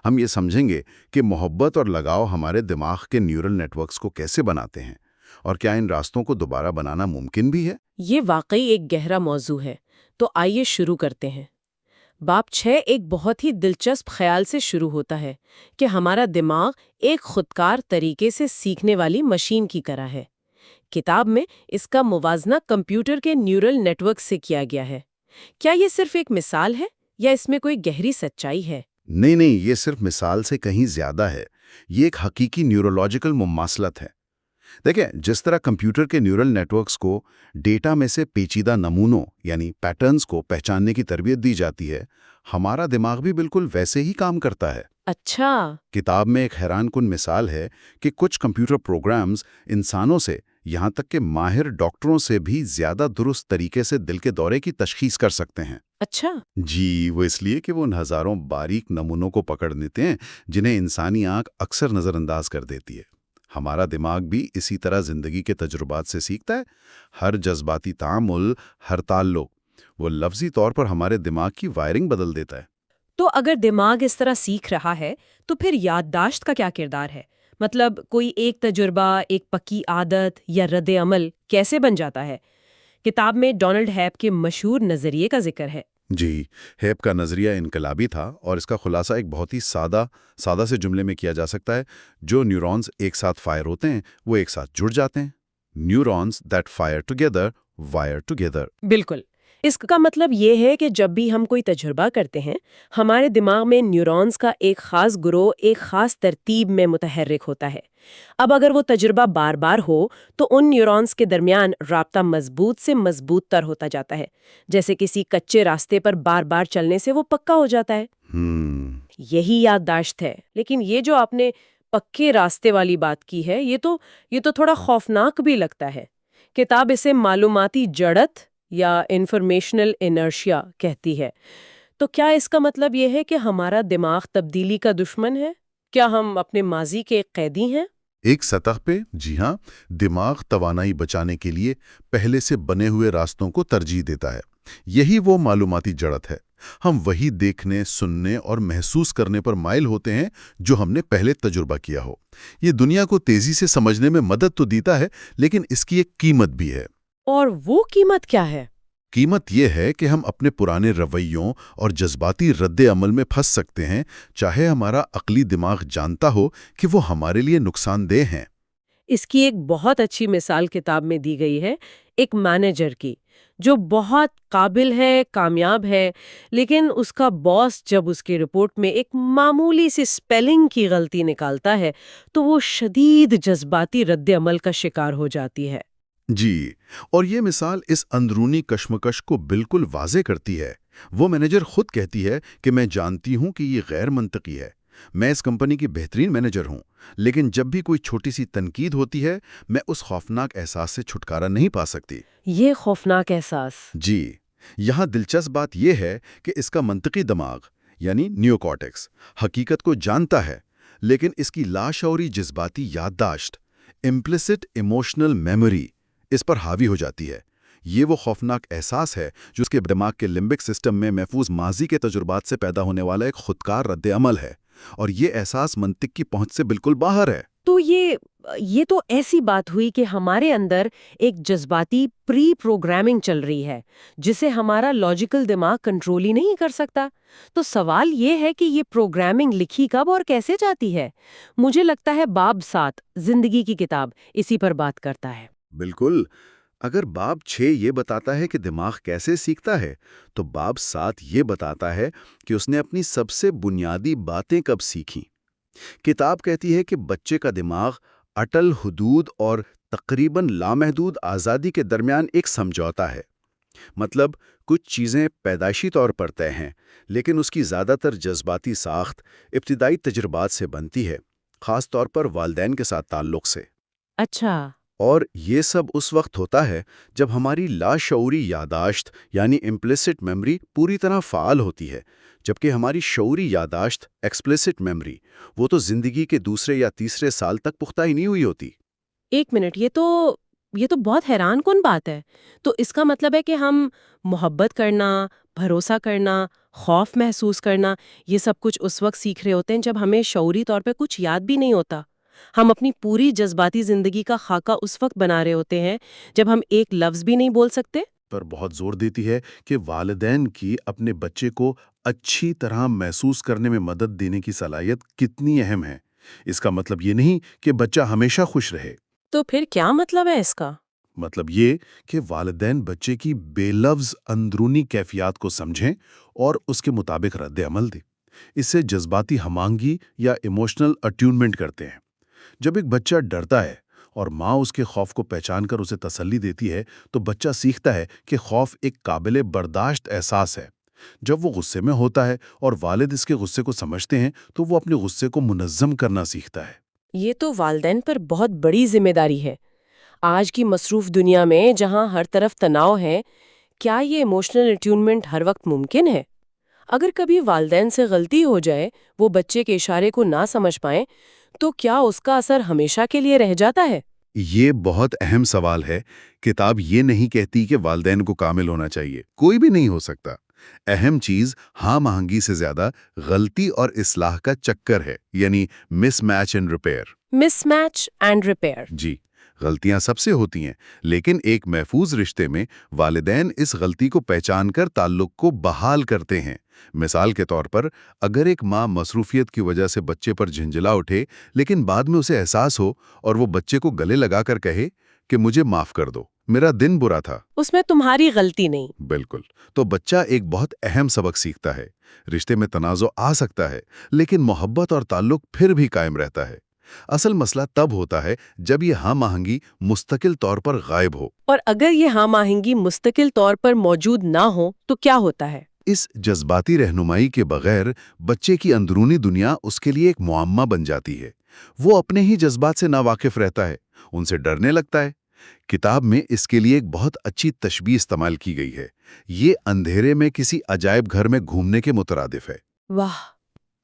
ہم یہ سمجھیں گے کہ محبت اور لگاؤ ہمارے دماغ کے نیورل نیٹ ورکس کو کیسے بناتے ہیں، اور کیا ان راستوں کو دوبارہ بنانا ممکن بھی ہے۔ یہ واقعی ایک گہرا موضوع ہے، تو آئیے شروع کرتے ہیں۔ باب 6 ایک بہت ہی دلچسپ خیال سے شروع ہوتا ہے کہ ہمارا دماغ ایک خودکار طریقے سے سیکھنے والی مشین کی طرح ہے۔ کتاب میں اس کا موازنہ کمپیوٹر کے نیورل نیٹ ورک سے کیا گیا ہے۔ کیا یہ صرف ایک مثال ہے یا اس میں کوئی گہری سچائی ہے؟ نہیں، یہ صرف مثال سے کہیں زیادہ ہے۔ یہ ایک حقیقی نیورولوجیکل مماثلت ہے۔ دیکھیں، جس طرح کمپیوٹر کے نیورل نیٹ ورکس کو ڈیٹا میں سے پیچیدہ نمونوں یعنی پیٹرنز کو پہچاننے کی تربیت دی جاتی ہے، ہمارا دماغ بھی بالکل ویسے ہی کام کرتا ہے۔ اچھا۔ کتاب میں ایک حیران کن مثال ہے کہ کچھ کمپیوٹر پروگرامز انسانوں سے، یہاں تک کہ ماہر ڈاکٹروں سے بھی زیادہ درست طریقے سے دل کے دورے کی تشخیص کر سکتے ہیں۔ اچھا۔ جی، وہ اس لیے کہ وہ ان ہزاروں باریک نمونوں کو پکڑ لیتے ہیں جنہیں انسانی آنکھ اکثر نظر انداز کر دیتی ہے۔ ہمارا دماغ بھی اسی طرح زندگی کے تجربات سے سیکھتا ہے۔ ہر جذباتی تعامل، ہر تعلق، وہ لفظی طور پر ہمارے دماغ کی وائرنگ بدل دیتا ہے۔ تو اگر دماغ اس طرح سیکھ رہا ہے تو پھر یادداشت کا کیا کردار ہے؟ مطلب کوئی ایک تجربہ، ایک پکی عادت یا رد عمل کیسے بن جاتا ہے؟ کتاب میں ڈونلڈ ہیپ کے مشہور نظریے کا ذکر ہے۔ جی، ہیپ کا نظریہ انقلابی تھا، اور اس کا خلاصہ ایک بہت ہی سادہ سے جملے میں کیا جا سکتا ہے: جو نیورونز ایک ساتھ فائر ہوتے ہیں وہ ایک ساتھ جڑ جاتے ہیں۔ Neurons that fire together wire together. بالکل۔ اس کا مطلب یہ ہے کہ جب بھی ہم کوئی تجربہ کرتے ہیں، ہمارے دماغ میں نیورونز کا ایک خاص گروہ ایک خاص ترتیب میں متحرک ہوتا ہے۔ اب اگر وہ تجربہ بار بار ہو تو ان نیورونز کے درمیان رابطہ مضبوط سے مضبوط تر ہوتا جاتا ہے، جیسے کسی کچے راستے پر بار بار چلنے سے وہ پکا ہو جاتا ہے۔ یہی یادداشت ہے۔ لیکن یہ جو آپ نے پکے راستے والی بات کی ہے، یہ تو تھوڑا خوفناک بھی لگتا ہے۔ کتاب اسے معلوماتی جڑت یا انفارمیشنل انرشیا کہتی ہے۔ تو کیا اس کا مطلب یہ ہے کہ ہمارا دماغ تبدیلی کا دشمن ہے؟ کیا ہم اپنے ماضی کے قیدی ہیں؟ ایک سطح پہ جی ہاں، دماغ توانائی بچانے کے لیے پہلے سے بنے ہوئے راستوں کو ترجیح دیتا ہے۔ یہی وہ معلوماتی جڑت ہے۔ ہم وہی دیکھنے، سننے اور محسوس کرنے پر مائل ہوتے ہیں جو ہم نے پہلے تجربہ کیا ہو۔ یہ دنیا کو تیزی سے سمجھنے میں مدد تو دیتا ہے، لیکن اس کی ایک قیمت بھی ہے۔ اور وہ قیمت کیا ہے؟ قیمت یہ ہے کہ ہم اپنے پرانے رویوں اور جذباتی رد عمل میں پھنس سکتے ہیں، چاہے ہمارا عقلی دماغ جانتا ہو کہ وہ ہمارے لیے نقصان دہ ہیں۔ اس کی ایک بہت اچھی مثال کتاب میں دی گئی ہے، ایک مینیجر کی جو بہت قابل ہے، کامیاب ہے، لیکن اس کا باس جب اس کی رپورٹ میں ایک معمولی سی سپیلنگ کی غلطی نکالتا ہے تو وہ شدید جذباتی رد عمل کا شکار ہو جاتی ہے۔ جی، اور یہ مثال اس اندرونی کشمکش کو بالکل واضح کرتی ہے۔ وہ مینیجر خود کہتی ہے کہ میں جانتی ہوں کہ یہ غیر منطقی ہے، میں اس کمپنی کی بہترین مینیجر ہوں، لیکن جب بھی کوئی چھوٹی سی تنقید ہوتی ہے میں اس خوفناک احساس سے چھٹکارا نہیں پا سکتی۔ یہ خوفناک احساس۔ جی، یہاں دلچسپ بات یہ ہے کہ اس کا منطقی دماغ یعنی نیوکارٹیکس حقیقت کو جانتا ہے، لیکن اس کی لاشعوری جذباتی یادداشت امپلیسٹ ایموشنل میموری اس پر حاوی ہو جاتی ہے۔ یہ وہ خوفناک احساس ہے جو اس کے دماغ کے لمبک سسٹم میں محفوظ ماضی کے تجربات سے پیدا ہونے والا ایک خودکار رد عمل ہے، اور یہ احساس منطق کی پہنچ سے بالکل باہر ہے۔ تو یہ تو ایسی بات ہوئی کہ ہمارے اندر ایک جذباتی پری پروگرامنگ چل رہی ہے جسے ہمارا لاجیکل دماغ کنٹرول ہی نہیں کر سکتا۔ تو سوال یہ ہے کہ یہ پروگرامنگ لکھی کب اور کیسے جاتی ہے؟ مجھے لگتا ہے باب 7 زندگی کی کتاب اسی پر بات کرتا ہے۔ بالکل۔ اگر باب 6 یہ بتاتا ہے کہ دماغ کیسے سیکھتا ہے، تو باب 7 یہ بتاتا ہے کہ اس نے اپنی سب سے بنیادی باتیں کب سیکھیں۔ کتاب کہتی ہے کہ بچے کا دماغ اٹل حدود اور تقریباً لامحدود آزادی کے درمیان ایک سمجھوتا ہے۔ مطلب کچھ چیزیں پیدائشی طور پر طے ہیں، لیکن اس کی زیادہ تر جذباتی ساخت ابتدائی تجربات سے بنتی ہے، خاص طور پر والدین کے ساتھ تعلق سے۔ اچھا۔ اور یہ سب اس وقت ہوتا ہے جب ہماری لاشعوری یادداشت یعنی امپلیسٹ میموری پوری طرح فعال ہوتی ہے، جبکہ ہماری شعوری یادداشت ایکسپلیسٹ میموری وہ تو زندگی کے دوسرے یا تیسرے سال تک پختہ ہی نہیں ہوئی ہوتی۔ ایک منٹ، یہ تو یہ تو بہت حیران کن بات ہے۔ تو اس کا مطلب ہے کہ ہم محبت کرنا، بھروسہ کرنا، خوف محسوس کرنا، یہ سب کچھ اس وقت سیکھ رہے ہوتے ہیں جب ہمیں شعوری طور پہ کچھ یاد بھی نہیں ہوتا۔ ہم اپنی پوری جذباتی زندگی کا خاکہ اس وقت بنا رہے ہوتے ہیں جب ہم ایک لفظ بھی نہیں بول سکتے۔ پر بہت زور دیتی ہے کہ والدین کی اپنے بچے کو اچھی طرح محسوس کرنے میں مدد دینے کی صلاحیت کتنی اہم ہے۔ اس کا مطلب یہ نہیں کہ بچہ ہمیشہ خوش رہے۔ تو پھر کیا مطلب ہے اس کا؟ مطلب یہ کہ والدین بچے کی بے لفظ اندرونی کیفیات کو سمجھیں اور اس کے مطابق رد عمل دیں۔ اس سے جذباتی ہم آہنگی یا ایموشنل اٹیونمنٹ کرتے ہیں۔ جب ایک بچہ ڈرتا ہے اور ماں اس کے خوف کو پہچان کر اسے تسلی دیتی ہے تو بچہ سیکھتا ہے کہ خوف ایک قابل برداشت احساس ہے۔ جب وہ غصے میں ہوتا ہے اور والد اس کے غصے کو سمجھتے ہیں تو وہ اپنے غصے کو منظم کرنا سیکھتا ہے۔ یہ تو والدین پر بہت بڑی ذمہ داری ہے۔ آج کی مصروف دنیا میں جہاں ہر طرف تناؤ ہے، کیا یہ ایموشنل اٹیونمنٹ ہر وقت ممکن ہے؟ اگر کبھی والدین سے غلطی ہو جائے، وہ بچے کے اشارے کو نہ سمجھ پائیں، تو کیا اس کا اثر ہمیشہ کے لیے رہ جاتا ہے؟ یہ بہت اہم سوال ہے۔ کتاب یہ نہیں کہتی کہ والدین کو کامل ہونا چاہیے، کوئی بھی نہیں ہو سکتا۔ اہم چیز ہم آہنگی سے زیادہ غلطی اور اصلاح کا چکر ہے، یعنی mismatch and repair. Mismatch and repair. جی، غلطیاں سب سے ہوتی ہیں، لیکن ایک محفوظ رشتے میں والدین اس غلطی کو پہچان کر تعلق کو بحال کرتے ہیں۔ مثال کے طور پر، اگر ایک ماں مصروفیت کی وجہ سے بچے پر جھنجھلا اٹھے لیکن بعد میں اسے احساس ہو اور وہ بچے کو گلے لگا کر کہے کہ مجھے معاف کر دو، میرا دن برا تھا، اس میں تمہاری غلطی نہیں۔ بالکل، تو بچہ ایک بہت اہم سبق سیکھتا ہے۔ رشتے میں تنازع آ سکتا ہے لیکن محبت اور تعلق پھر بھی قائم رہتا ہے۔ اصل مسئلہ تب ہوتا ہے جب یہ ہم آہنگی مستقل طور پر غائب ہو۔ اور اگر یہ ہم آہنگی مستقل طور پر موجود نہ ہو تو کیا ہوتا ہے؟ اس جذباتی رہنمائی کے بغیر بچے کی اندرونی دنیا اس کے لیے ایک معمہ بن جاتی ہے۔ وہ اپنے ہی جذبات سے ناواقف رہتا ہے، ان سے ڈرنے لگتا ہے۔ کتاب میں اس کے لیے ایک بہت اچھی تشبیہ استعمال کی گئی ہے۔ یہ اندھیرے میں کسی عجائب گھر میں گھومنے کے مترادف ہے۔ واہ!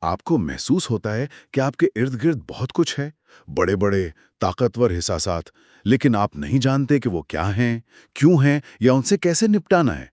آپ کو محسوس ہوتا ہے کہ آپ کے ارد گرد بہت کچھ ہے، بڑے بڑے طاقتور احساسات، لیکن آپ نہیں جانتے کہ وہ کیا ہیں، کیوں ہیں یا ان سے کیسے نپٹانا ہے۔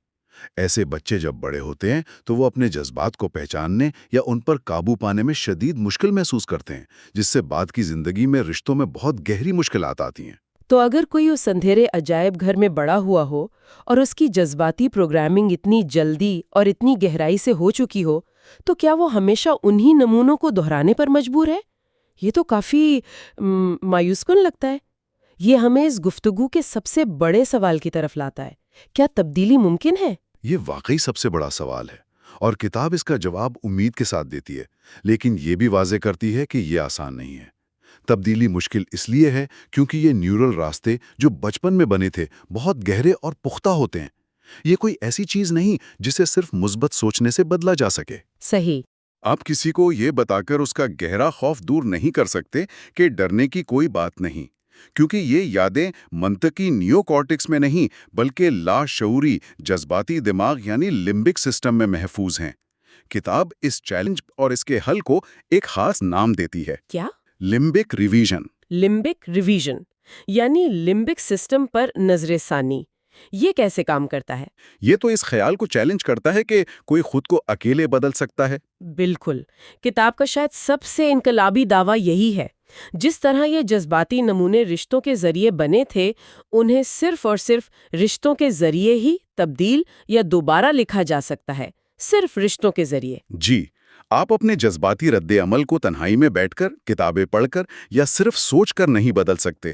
ایسے بچے جب بڑے ہوتے ہیں تو وہ اپنے جذبات کو پہچاننے یا ان پر قابو پانے میں شدید مشکل محسوس کرتے ہیں، جس سے بعد کی زندگی میں رشتوں میں بہت گہری مشکلات آتی ہیں۔ تو اگر کوئی اس اندھیرے عجائب گھر میں بڑا ہوا ہو اور اس کی جذباتی پروگرامنگ اتنی جلدی اور اتنی گہرائی سے ہو چکی ہو، تو کیا وہ ہمیشہ انہی نمونوں کو دہرانے پر مجبور ہے؟ یہ تو کافی مایوس کن لگتا ہے۔ یہ ہمیں اس گفتگو کے سب سے بڑے سوال کی طرف لاتا ہے، کیا تبدیلی ممکن ہے؟ یہ واقعی سب سے بڑا سوال ہے، اور کتاب اس کا جواب امید کے ساتھ دیتی ہے، لیکن یہ بھی واضح کرتی ہے کہ یہ آسان نہیں ہے۔ تبدیلی مشکل اس لیے ہے کیونکہ یہ نیورل راستے جو بچپن میں بنے تھے بہت گہرے اور پختہ ہوتے ہیں۔ یہ کوئی ایسی چیز نہیں جسے صرف مثبت سوچنے سے بدلا جا سکے۔ صحیح۔ آپ کسی کو یہ بتا کر اس کا گہرا خوف دور نہیں کر سکتے کہ ڈرنے کی کوئی بات نہیں، کیونکہ یہ یادیں منطقی نیو کارٹکس میں نہیں بلکہ لاشعوری جذباتی دماغ یعنی لمبک سسٹم میں محفوظ ہیں۔ کتاب اس چیلنج اور اس کے حل کو ایک خاص نام دیتی ہے، کیا؟ Limbic revision. لمبک ریویژن، یعنی لمبک سسٹم پر نظر ثانی۔ یہ کیسے کام کرتا ہے؟ یہ تو اس خیال کو چیلنج کرتا ہے کہ کوئی خود کو اکیلے بدل سکتا ہے۔ بالکل، کتاب کا شاید سب سے انقلابی دعویٰ یہی ہے۔ جس طرح یہ جذباتی نمونے رشتوں کے ذریعے بنے تھے، انہیں صرف اور صرف رشتوں کے ذریعے ہی تبدیل یا دوبارہ لکھا جا سکتا ہے، صرف رشتوں کے ذریعے۔ جی، آپ اپنے جذباتی رد عمل کو تنہائی میں بیٹھ کر، کتابیں پڑھ کر یا صرف سوچ کر نہیں بدل سکتے۔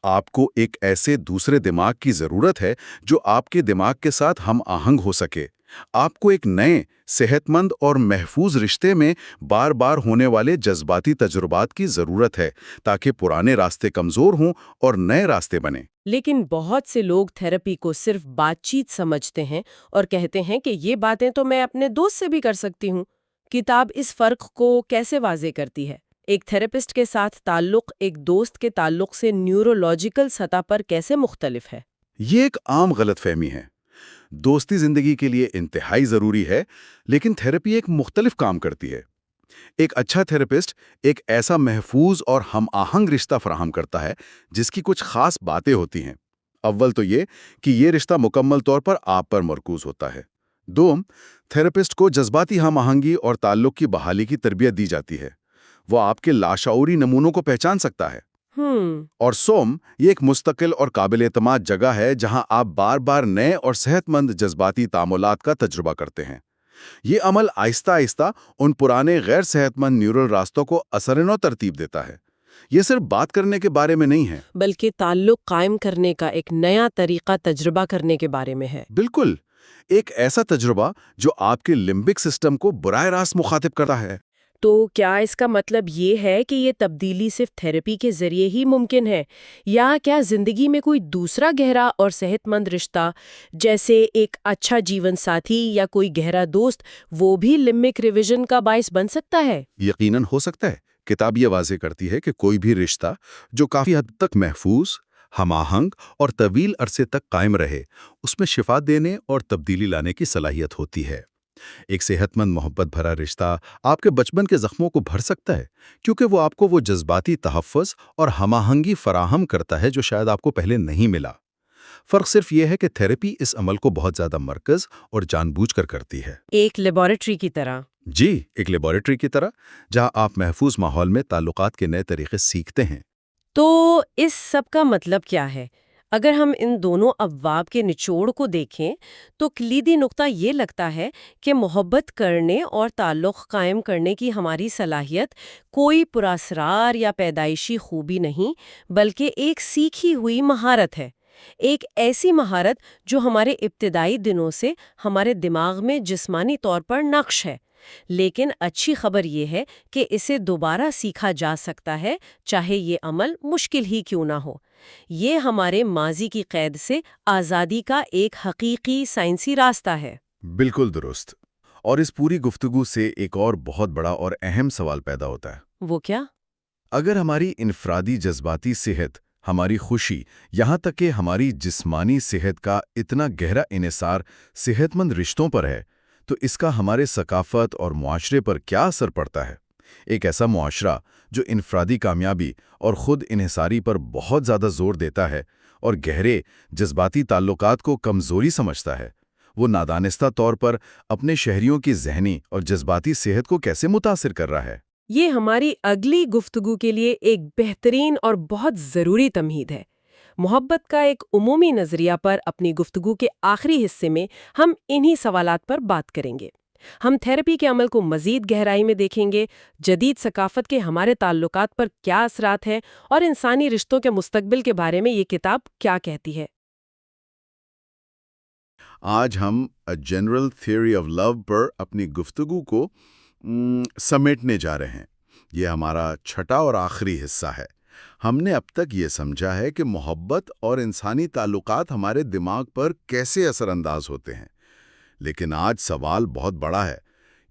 آپ کو ایک ایسے دوسرے دماغ کی ضرورت ہے جو آپ کے دماغ کے ساتھ ہم آہنگ ہو سکے۔ آپ کو ایک نئے، صحت مند اور محفوظ رشتے میں بار بار ہونے والے جذباتی تجربات کی ضرورت ہے تاکہ پرانے راستے کمزور ہوں اور نئے راستے بنیں۔ لیکن بہت سے لوگ تھراپی کو صرف بات چیت سمجھتے ہیں اور کہتے ہیں کہ یہ باتیں تو میں اپنے دوست سے بھی کر سکتی ہوں۔ کتاب اس فرق کو کیسے واضح کرتی ہے؟ ایک تھراپسٹ کے ساتھ تعلق ایک دوست کے تعلق سے نیورولوجیکل سطح پر کیسے مختلف ہے؟ یہ ایک عام غلط فہمی ہے۔ دوستی زندگی کے لیے انتہائی ضروری ہے، لیکن تھراپی ایک مختلف کام کرتی ہے۔ ایک اچھا تھراپسٹ ایک ایسا محفوظ اور ہم آہنگ رشتہ فراہم کرتا ہے جس کی کچھ خاص باتیں ہوتی ہیں۔ اول تو یہ کہ یہ رشتہ مکمل طور پر آپ پر مرکوز ہوتا ہے۔ دوم، تھراپسٹ کو جذباتی ہم آہنگی اور تعلق کی بحالی کی تربیت دی جاتی ہے۔ وہ آپ کے لاشعوری نمونوں کو پہچان سکتا ہے۔ اور سوم، یہ ایک مستقل اور قابل اعتماد جگہ ہے جہاں آپ بار بار نئے اور صحت مند جذباتی تعاملات کا تجربہ کرتے ہیں۔ یہ عمل آہستہ آہستہ ان پرانے غیر صحت مند نیورل راستوں کو اثر ترتیب دیتا ہے۔ یہ صرف بات کرنے کے بارے میں نہیں ہے، بلکہ تعلق قائم کرنے کا ایک نیا طریقہ تجربہ کرنے کے بارے میں ہے۔ بالکل، ایک ایسا تجربہ جو آپ کے لمبک سسٹم کو براہ راست مخاطب کرتا ہے۔ تو کیا اس کا مطلب یہ ہے کہ یہ تبدیلی صرف تھراپی کے ذریعے ہی ممکن ہے، یا کیا زندگی میں کوئی دوسرا گہرا اور صحت مند رشتہ، جیسے ایک اچھا جیون ساتھی یا کوئی گہرا دوست، وہ بھی لمبک ریویژن کا باعث بن سکتا ہے؟ یقیناً ہو سکتا ہے۔ کتاب یہ واضح کرتی ہے کہ کوئی بھی رشتہ جو کافی حد تک محفوظ، ہم آہنگ اور طویل عرصے تک قائم رہے، اس میں شفا دینے اور تبدیلی لانے کی صلاحیت ہوتی ہے۔ ایک صحت مند محبت بھرا رشتہ آپ کے بچپن کے زخموں کو بھر سکتا ہے، کیونکہ وہ آپ کو وہ جذباتی تحفظ اور ہم آہنگی فراہم کرتا ہے جو شاید آپ کو پہلے نہیں ملا۔ فرق صرف یہ ہے کہ تھراپی اس عمل کو بہت زیادہ مرکز اور جان بوجھ کر کرتی ہے۔ ایک لیبارٹری کی طرح۔ جی، ایک لیبارٹری کی طرح، جہاں آپ محفوظ ماحول میں تعلقات کے نئے طریقے سیکھتے ہیں۔ تو اس سب کا مطلب کیا ہے؟ اگر ہم ان دونوں ابواب کے نچوڑ کو دیکھیں تو کلیدی نقطہ یہ لگتا ہے کہ محبت کرنے اور تعلق قائم کرنے کی ہماری صلاحیت کوئی پراسرار یا پیدائشی خوبی نہیں، بلکہ ایک سیکھی ہوئی مہارت ہے۔ ایک ایسی مہارت جو ہمارے ابتدائی دنوں سے ہمارے دماغ میں جسمانی طور پر نقش ہے، لیکن اچھی خبر یہ ہے کہ اسے دوبارہ سیکھا جا سکتا ہے، چاہے یہ عمل مشکل ہی کیوں نہ ہو۔ یہ ہمارے ماضی کی قید سے آزادی کا ایک حقیقی سائنسی راستہ ہے۔ بالکل درست۔ اور اس پوری گفتگو سے ایک اور بہت بڑا اور اہم سوال پیدا ہوتا ہے۔ وہ کیا؟ اگر ہماری انفرادی جذباتی صحت، ہماری خوشی، یہاں تک کہ ہماری جسمانی صحت کا اتنا گہرا انحصار صحت مند رشتوں پر ہے، تو اس کا ہمارے ثقافت اور معاشرے پر کیا اثر پڑتا ہے؟ ایک ایسا معاشرہ جو انفرادی کامیابی اور خود انحصاری پر بہت زیادہ زور دیتا ہے اور گہرے جذباتی تعلقات کو کمزوری سمجھتا ہے، وہ نادانستہ طور پر اپنے شہریوں کی ذہنی اور جذباتی صحت کو کیسے متاثر کر رہا ہے؟ یہ ہماری اگلی گفتگو کے لیے ایک بہترین اور بہت ضروری تمہید ہے۔ محبت کا ایک عمومی نظریہ پر اپنی گفتگو کے آخری حصے میں ہم انہی سوالات پر بات کریں گے۔ ہم تھراپی کے عمل کو مزید گہرائی میں دیکھیں گے، جدید ثقافت کے ہمارے تعلقات پر کیا اثرات ہیں، اور انسانی رشتوں کے مستقبل کے بارے میں یہ کتاب کیا کہتی ہے۔ آج ہم جنرل تھیوری آف لو پر اپنی گفتگو کو سمیٹنے جا رہے ہیں۔ یہ ہمارا چھٹا اور آخری حصہ ہے۔ ہم نے اب تک یہ سمجھا ہے کہ محبت اور انسانی تعلقات ہمارے دماغ پر کیسے اثر انداز ہوتے ہیں، لیکن آج سوال بہت بڑا ہے۔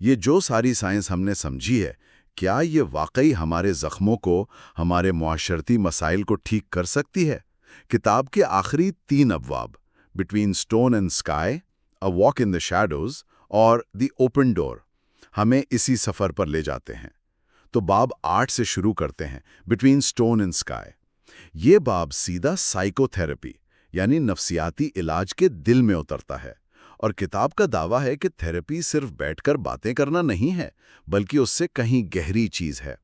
یہ جو ساری سائنس ہم نے سمجھی ہے، کیا یہ واقعی ہمارے زخموں کو، ہمارے معاشرتی مسائل کو ٹھیک کر سکتی ہے؟ کتاب کے آخری 3 ابواب، between stone and sky, a walk in the shadows اور دی اوپن ڈور، ہمیں اسی سفر پر لے جاتے ہیں۔ تو باب 8 سے شروع کرتے ہیں، بٹوین اسٹون اینڈ اسکائی۔ یہ باب سیدھا سائیکو تھراپی یعنی نفسیاتی علاج کے دل میں اترتا ہے، اور کتاب کا دعویٰ ہے کہ تھراپی صرف بیٹھ کر باتیں کرنا نہیں ہے، بلکہ اس سے کہیں گہری چیز ہے۔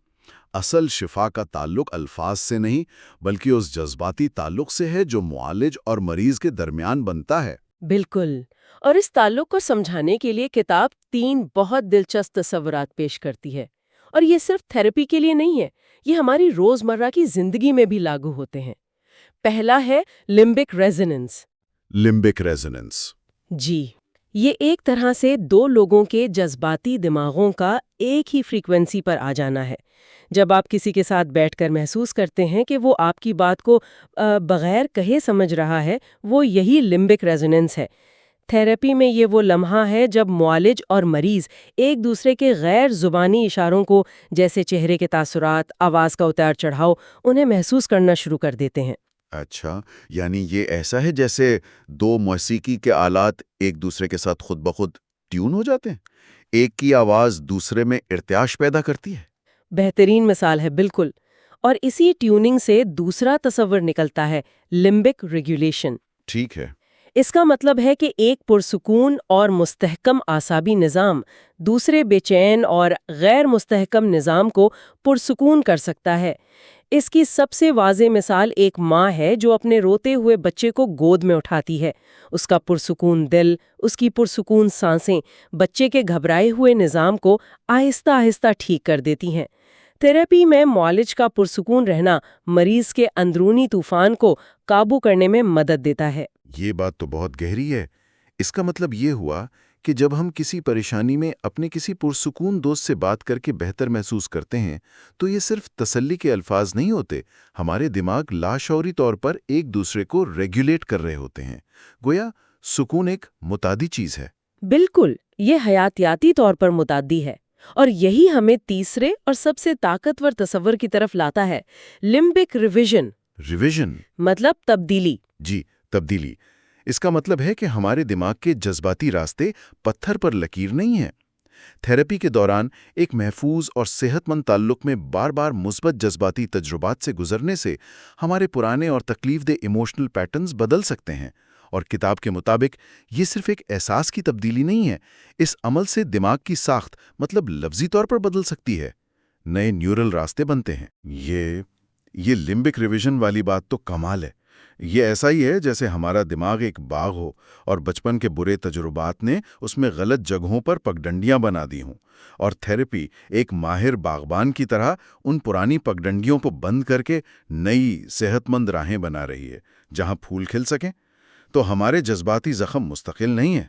اصل شفا کا تعلق الفاظ سے نہیں، بلکہ اس جذباتی تعلق سے ہے جو معالج اور مریض کے درمیان بنتا ہے۔ بالکل، اور اس تعلق کو سمجھانے کے لیے کتاب 3 بہت دلچسپ تصورات پیش کرتی ہے، اور یہ صرف تھراپی کے لیے نہیں ہے، یہ ہماری روزمرہ کی زندگی میں بھی لاگو ہوتے ہیں۔ پہلا ہے لمبک ریزوننس۔ لمبک ریزوننس، جی، یہ ایک طرح سے 2 لوگوں کے جذباتی دماغوں کا ایک ہی فریکوینسی پر آ جانا ہے۔ جب آپ کسی کے ساتھ بیٹھ کر محسوس کرتے ہیں کہ وہ آپ کی بات کو بغیر کہے سمجھ رہا ہے، وہ یہی لمبک ریزوننس ہے۔ تھراپی میں یہ وہ لمحہ ہے جب معالج اور مریض ایک دوسرے کے غیر زبانی اشاروں کو، جیسے چہرے کے تاثرات، آواز کا اتار چڑھاؤ، انہیں محسوس کرنا شروع کر دیتے ہیں۔ اچھا، یعنی یہ ایسا ہے جیسے 2 موسیقی کے آلات ایک دوسرے کے ساتھ خود بخود ٹیون ہو جاتے ہیں، ایک کی آواز دوسرے میں ارتعاش پیدا کرتی ہے۔ بہترین مثال ہے، بالکل۔ اور اسی ٹیوننگ سے دوسرا تصور نکلتا ہے، لمبک ریگولیشن۔ ٹھیک ہے۔ اس کا مطلب ہے کہ ایک پرسکون اور مستحکم اعصابی نظام دوسرے بے چین اور غیر مستحکم نظام کو پرسکون کر سکتا ہے۔ اس کی سب سے واضح مثال ایک ماں ہے جو اپنے روتے ہوئے بچے کو گود میں اٹھاتی ہے۔ اس کا پرسکون دل، اس کی پرسکون سانسیں بچے کے گھبرائے ہوئے نظام کو آہستہ آہستہ ٹھیک کر دیتی ہیں۔ تھراپی میں معالج کا پرسکون رہنا مریض کے اندرونی طوفان کو قابو کرنے میں مدد دیتا ہے۔ یہ بات تو بہت گہری ہے۔ اس کا مطلب یہ ہوا کہ جب ہم کسی پریشانی میں اپنے کسی پرسکون دوست سے بات کر کے بہتر محسوس کرتے ہیں تو یہ صرف تسلی کے الفاظ نہیں ہوتے، ہمارے دماغ لاشعوری طور پر ایک دوسرے کو ریگولیٹ کر رہے ہوتے ہیں۔ گویا سکون ایک متعدی چیز ہے۔ بالکل، یہ حیاتیاتی طور پر متعدی ہے، اور یہی ہمیں تیسرے اور سب سے طاقتور تصور کی طرف لاتا ہے، لمبک ریویژن۔ ریویژن مطلب تبدیلی۔ جی، تبدیلی۔ اس کا مطلب ہے کہ ہمارے دماغ کے جذباتی راستے پتھر پر لکیر نہیں ہیں۔ تھراپی کے دوران ایک محفوظ اور صحت مند تعلق میں بار بار مثبت جذباتی تجربات سے گزرنے سے ہمارے پرانے اور تکلیف دہ ایموشنل پیٹرنز بدل سکتے ہیں۔ اور کتاب کے مطابق یہ صرف ایک احساس کی تبدیلی نہیں ہے، اس عمل سے دماغ کی ساخت مطلب لفظی طور پر بدل سکتی ہے، نئے نیورل راستے بنتے ہیں۔ یہ لمبک ریویژن والی بات تو کمال ہے۔ یہ ایسا ہی ہے جیسے ہمارا دماغ ایک باغ ہو اور بچپن کے برے تجربات نے اس میں غلط جگہوں پر پگڈنڈیاں بنا دی ہوں، اور تھراپی ایک ماہر باغبان کی طرح ان پرانی پگڈنڈیوں کو بند کر کے نئی صحت مند راہیں بنا رہی ہے جہاں پھول کھل سکیں۔ تو ہمارے جذباتی زخم مستقل نہیں ہیں۔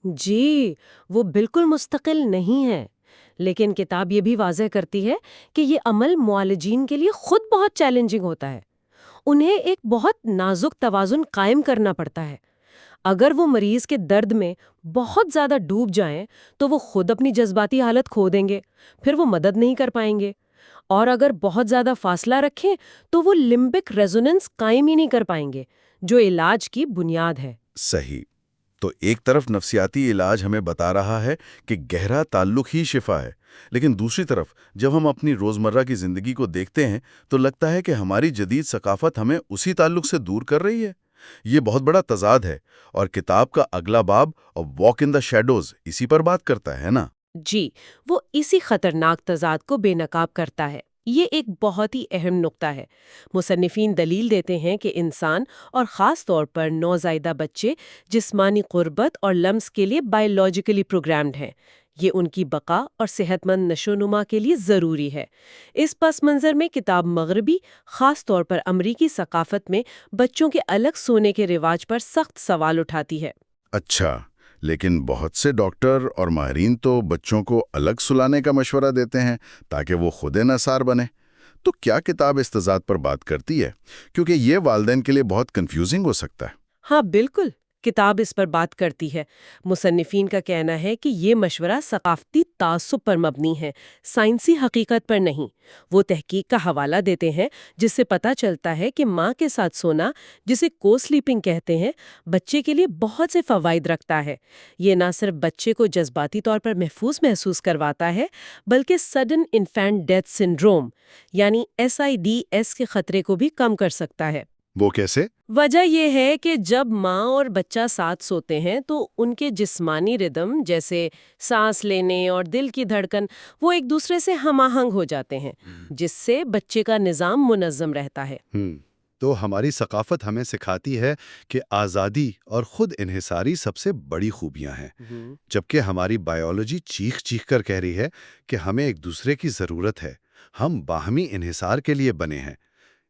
جی، وہ بالکل مستقل نہیں ہے، لیکن کتاب یہ بھی واضح کرتی ہے کہ یہ عمل معالجین کے لیے خود بہت چیلنجنگ ہوتا ہے۔ انہیں ایک بہت نازک توازن قائم کرنا پڑتا ہے۔ اگر وہ مریض کے درد میں بہت زیادہ ڈوب جائیں تو وہ خود اپنی جذباتی حالت کھو دیں گے، پھر وہ مدد نہیں کر پائیں گے، اور اگر بہت زیادہ فاصلہ رکھیں تو وہ لمبک ریزوننس قائم ہی نہیں کر پائیں گے، جو علاج کی بنیاد ہے۔ صحیح۔ تو ایک طرف نفسیاتی علاج ہمیں بتا رہا ہے کہ گہرا تعلق ہی شفا ہے، لیکن دوسری طرف جب ہم اپنی روزمرہ کی زندگی کو دیکھتے ہیں تو لگتا ہے کہ ہماری جدید ثقافت ہمیں اسی تعلق سے دور کر رہی ہے۔ یہ بہت بڑا تضاد ہے، اور کتاب کا اگلا باب واک ان دا شیڈوز اسی پر بات کرتا ہے نا؟ جی، وہ اسی خطرناک تضاد کو بے نقاب کرتا ہے۔ یہ ایک بہت ہی اہم نقطہ ہے۔ مصنفین دلیل دیتے ہیں کہ انسان اور خاص طور پر نوزائیدہ بچے جسمانی قربت اور لمس کے لیے بائیولوجیکلی پروگرامڈ ہیں۔ یہ ان کی بقا اور صحت مند نشو و کے لیے ضروری ہے۔ اس پس منظر میں کتاب مغربی، خاص طور پر امریکی ثقافت میں بچوں کے الگ سونے کے رواج پر سخت سوال اٹھاتی ہے۔ اچھا، لیکن بہت سے ڈاکٹر اور ماہرین تو بچوں کو الگ سلانے کا مشورہ دیتے ہیں تاکہ وہ خود انحصار بنے۔ تو کیا کتاب اس تضاد پر بات کرتی ہے؟ کیونکہ یہ والدین کے لیے بہت کنفیوزنگ ہو سکتا ہے۔ ہاں بالکل، کتاب اس پر بات کرتی ہے۔ مصنفین کا کہنا ہے کہ یہ مشورہ ثقافتی تعصب پر مبنی ہے، سائنسی حقیقت پر نہیں۔ وہ تحقیق کا حوالہ دیتے ہیں جس سے پتہ چلتا ہے کہ ماں کے ساتھ سونا، جسے کو سلیپنگ کہتے ہیں، بچے کے لیے بہت سے فوائد رکھتا ہے۔ یہ نہ صرف بچے کو جذباتی طور پر محفوظ محسوس کرواتا ہے، بلکہ سڈن انفینٹ ڈیتھ سنڈروم یعنی SIDS کے خطرے کو بھی کم کر سکتا ہے۔ وہ کیسے؟ وجہ یہ ہے کہ جب ماں اور بچہ ساتھ سوتے ہیں تو ان کے جسمانی ردم جیسے سانس لینے اور دل کی دھڑکن وہ ایک دوسرے سے ہم آہنگ ہو جاتے ہیں، جس سے بچے کا نظام منظم رہتا ہے۔ تو ہماری ثقافت ہمیں سکھاتی ہے کہ آزادی اور خود انحصاری سب سے بڑی خوبیاں ہیں، جبکہ ہماری بائیولوجی چیخ چیخ کر کہہ رہی ہے کہ ہمیں ایک دوسرے کی ضرورت ہے، ہم باہمی انحصار کے لیے بنے ہیں۔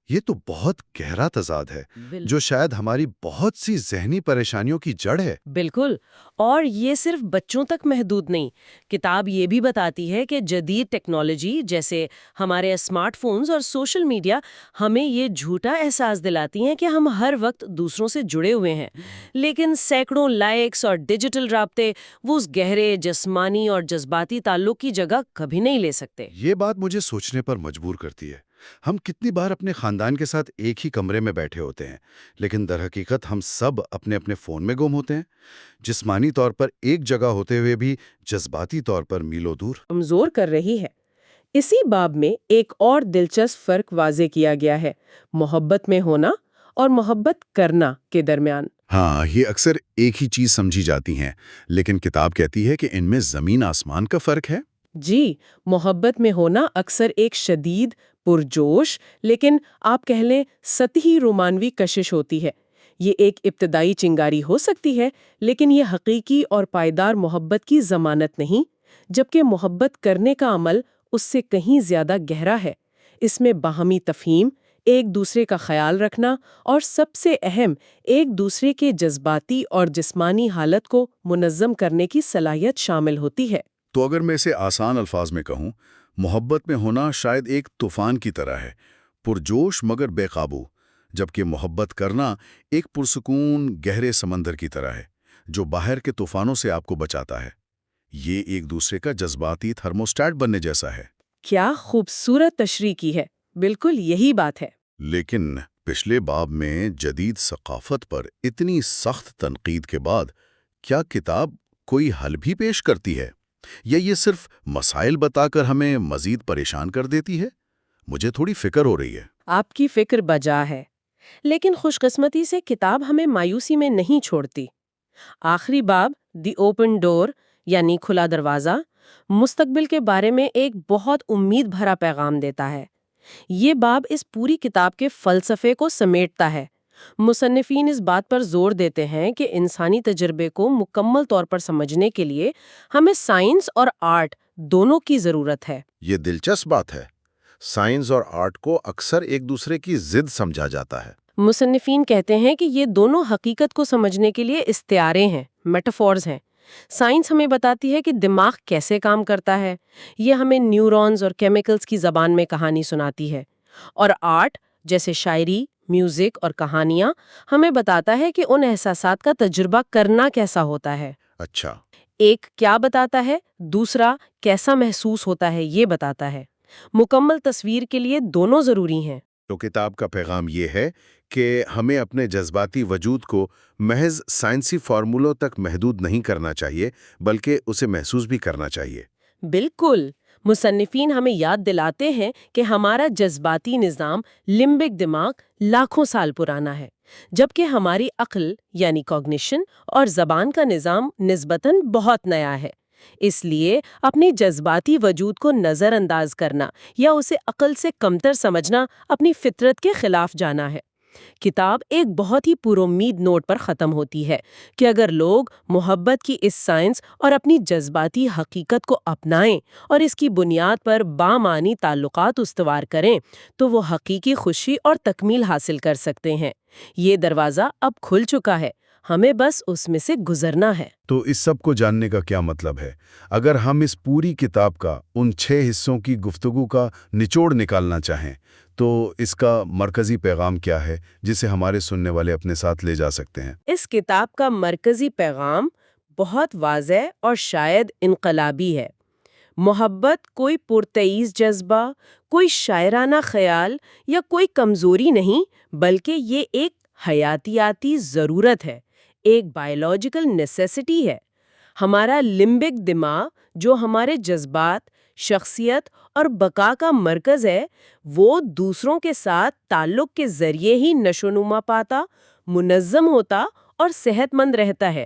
یہ تو بہت گہرا تضاد ہے جو شاید ہماری بہت سی ذہنی پریشانیوں کی جڑ ہے۔ بالکل، اور یہ صرف بچوں تک محدود نہیں۔ کتاب یہ بھی بتاتی ہے کہ جدید ٹیکنالوجی جیسے ہمارے اسمارٹ فونز اور سوشل میڈیا ہمیں یہ جھوٹا احساس دلاتی ہیں کہ ہم ہر وقت دوسروں سے جڑے ہوئے ہیں، لیکن سینکڑوں لائکس اور ڈیجیٹل رابطے وہ اس گہرے جسمانی اور جذباتی تعلق کی جگہ کبھی نہیں لے سکتے۔ یہ بات مجھے سوچنے پر مجبور کرتی ہے۔ ہم کتنی بار اپنے خاندان کے ساتھ ایک ہی کمرے میں بیٹھے ہوتے ہیں، لیکن در حقیقت ہم سب اپنے اپنے فون میں گم ہوتے ہیں، جسمانی طور پر ایک جگہ ہوتے ہوئے بھی جذباتی طور پر میلوں دور۔ کمزور کر رہی ہے۔ اسی باب میں ایک اور دلچسپ فرق واضح کیا گیا ہے محبت میں ہونا اور محبت کرنا کے درمیان۔ ہاں، یہ اکثر ایک ہی چیز سمجھی جاتی ہیں، لیکن کتاب کہتی ہے کہ ان میں زمین آسمان کا فرق ہے۔ جی، محبت میں ہونا اکثر ایک شدید، پرجوش، لیکن آپ کہہ لیں سطحی رومانوی کشش ہوتی ہے۔ یہ ایک ابتدائی چنگاری ہو سکتی ہے، لیکن یہ حقیقی اور پائیدار محبت کی ضمانت نہیں، جبکہ محبت کرنے کا عمل اس سے کہیں زیادہ گہرا ہے۔ اس میں باہمی تفہیم، ایک دوسرے کا خیال رکھنا اور سب سے اہم، ایک دوسرے کے جذباتی اور جسمانی حالت کو منظم کرنے کی صلاحیت شامل ہوتی ہے۔ تو اگر میں اسے آسان الفاظ میں کہوں، محبت میں ہونا شاید ایک طوفان کی طرح ہے، پرجوش مگر بے قابو، جبکہ محبت کرنا ایک پرسکون گہرے سمندر کی طرح ہے، جو باہر کے طوفانوں سے آپ کو بچاتا ہے۔ یہ ایک دوسرے کا جذباتی تھرموسٹیٹ بننے جیسا ہے۔ کیا خوبصورت تشریح کی ہے، بالکل یہی بات ہے۔ لیکن پچھلے باب میں جدید ثقافت پر اتنی سخت تنقید کے بعد کیا کتاب کوئی حل بھی پیش کرتی ہے، یا یہ صرف مسائل بتا کر ہمیں مزید پریشان کر دیتی ہے؟ مجھے تھوڑی فکر ہو رہی ہے۔ آپ کی فکر بجا ہے، لیکن خوش قسمتی سے کتاب ہمیں مایوسی میں نہیں چھوڑتی۔ آخری باب دی اوپن ڈور یعنی کھلا دروازہ مستقبل کے بارے میں ایک بہت امید بھرا پیغام دیتا ہے۔ یہ باب اس پوری کتاب کے فلسفے کو سمیٹتا ہے۔ مصنفین اس بات پر زور دیتے ہیں کہ انسانی تجربے کو مکمل طور پر سمجھنے کے لیے ہمیں سائنس اور آرٹ دونوں کی ضرورت ہے۔ یہ دلچسپ بات ہے۔ سائنس اور آرٹ کو اکثر ایک دوسرے کی ضد سمجھا جاتا ہے۔ مصنفین کہتے ہیں کہ یہ دونوں حقیقت کو سمجھنے کے لیے استعارے ہیں، میٹافورز ہیں۔ سائنس ہمیں بتاتی ہے کہ دماغ کیسے کام کرتا ہے، یہ ہمیں نیورونز اور کیمیکلز کی زبان میں کہانی سناتی ہے، اور آرٹ جیسے شاعری، میوزک اور کہانیاں ہمیں بتاتا ہے کہ ان احساسات کا تجربہ کرنا کیسا ہوتا ہے۔ اچھا، ایک کیا بتاتا ہے، دوسرا کیسا محسوس ہوتا ہے یہ بتاتا ہے۔ مکمل تصویر کے لیے دونوں ضروری ہیں۔ تو کتاب کا پیغام یہ ہے کہ ہمیں اپنے جذباتی وجود کو محض سائنسی فارمولوں تک محدود نہیں کرنا چاہیے، بلکہ اسے محسوس بھی کرنا چاہیے۔ بالکل، مصنفین ہمیں یاد دلاتے ہیں کہ ہمارا جذباتی نظام لمبک دماغ لاکھوں سال پرانا ہے، جبکہ ہماری عقل یعنی کوگنیشن اور زبان کا نظام نسبتاً بہت نیا ہے۔ اس لیے اپنی جذباتی وجود کو نظر انداز کرنا یا اسے عقل سے کمتر سمجھنا اپنی فطرت کے خلاف جانا ہے۔ کتاب ایک بہت ہی پرامید نوٹ پر ختم ہوتی ہے کہ اگر لوگ محبت کی اس سائنس اور اپنی جذباتی حقیقت کو اپنائیں اور اس کی بنیاد پر بامعنی تعلقات استوار کریں تو وہ حقیقی خوشی اور تکمیل حاصل کر سکتے ہیں۔ یہ دروازہ اب کھل چکا ہے، ہمیں بس اس میں سے گزرنا ہے۔ تو اس سب کو جاننے کا کیا مطلب ہے؟ اگر ہم اس پوری کتاب کا ان 6 حصوں کی گفتگو کا نچوڑ نکالنا چاہیں تو اس کا مرکزی پیغام کیا ہے جسے ہمارے سننے والے اپنے ساتھ لے جا سکتے ہیں؟ اس کتاب کا مرکزی پیغام بہت واضح اور شاید انقلابی ہے۔ محبت کوئی پرتعیز جذبہ، کوئی شاعرانہ خیال یا کوئی کمزوری نہیں، بلکہ یہ ایک حیاتیاتی ضرورت ہے، ایک بائیولوجیکل نیسیسٹی ہے۔ ہمارا لمبک دماغ جو ہمارے جذبات، شخصیت اور بقا کا مرکز ہے، وہ دوسروں کے ساتھ تعلق کے ذریعے ہی نشوونما پاتا، منظم ہوتا اور صحت مند رہتا ہے۔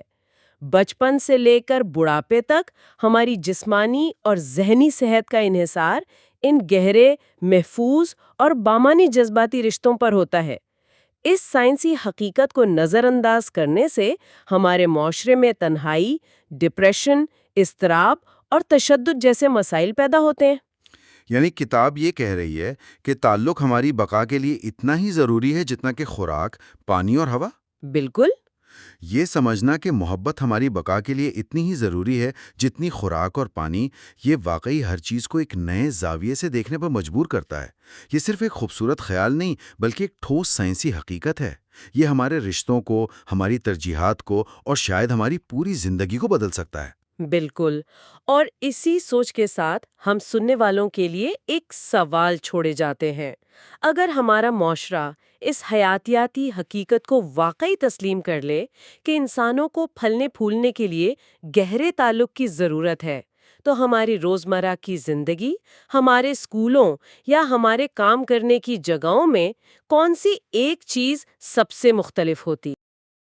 بچپن سے لے کر بڑھاپے تک ہماری جسمانی اور ذہنی صحت کا انحصار ان گہرے، محفوظ اور بامعنی جذباتی رشتوں پر ہوتا ہے۔ اس سائنسی حقیقت کو نظر انداز کرنے سے ہمارے معاشرے میں تنہائی، ڈپریشن، اضطراب اور تشدد جیسے مسائل پیدا ہوتے ہیں۔ یعنی کتاب یہ کہہ رہی ہے کہ تعلق ہماری بقا کے لیے اتنا ہی ضروری ہے جتنا کہ خوراک، پانی اور ہوا؟ بالکل۔ یہ سمجھنا کہ محبت ہماری بقا کے لیے اتنی ہی ضروری ہے جتنی خوراک اور پانی، یہ واقعی ہر چیز کو ایک نئے زاویے سے دیکھنے پر مجبور کرتا ہے۔ یہ صرف ایک خوبصورت خیال نہیں بلکہ ایک ٹھوس سائنسی حقیقت ہے۔ یہ ہمارے رشتوں کو، ہماری ترجیحات کو اور شاید ہماری پوری زندگی کو بدل سکتا ہے۔ بالکل، اور اسی سوچ کے ساتھ ہم سننے والوں کے لیے ایک سوال چھوڑے جاتے ہیں۔ اگر ہمارا معاشرہ اس حیاتیاتی حقیقت کو واقعی تسلیم کر لے کہ انسانوں کو پھلنے پھولنے کے لیے گہرے تعلق کی ضرورت ہے، تو ہماری روزمرہ کی زندگی، ہمارے اسکولوں یا ہمارے کام کرنے کی جگہوں میں کون سی ایک چیز سب سے مختلف ہوتی؟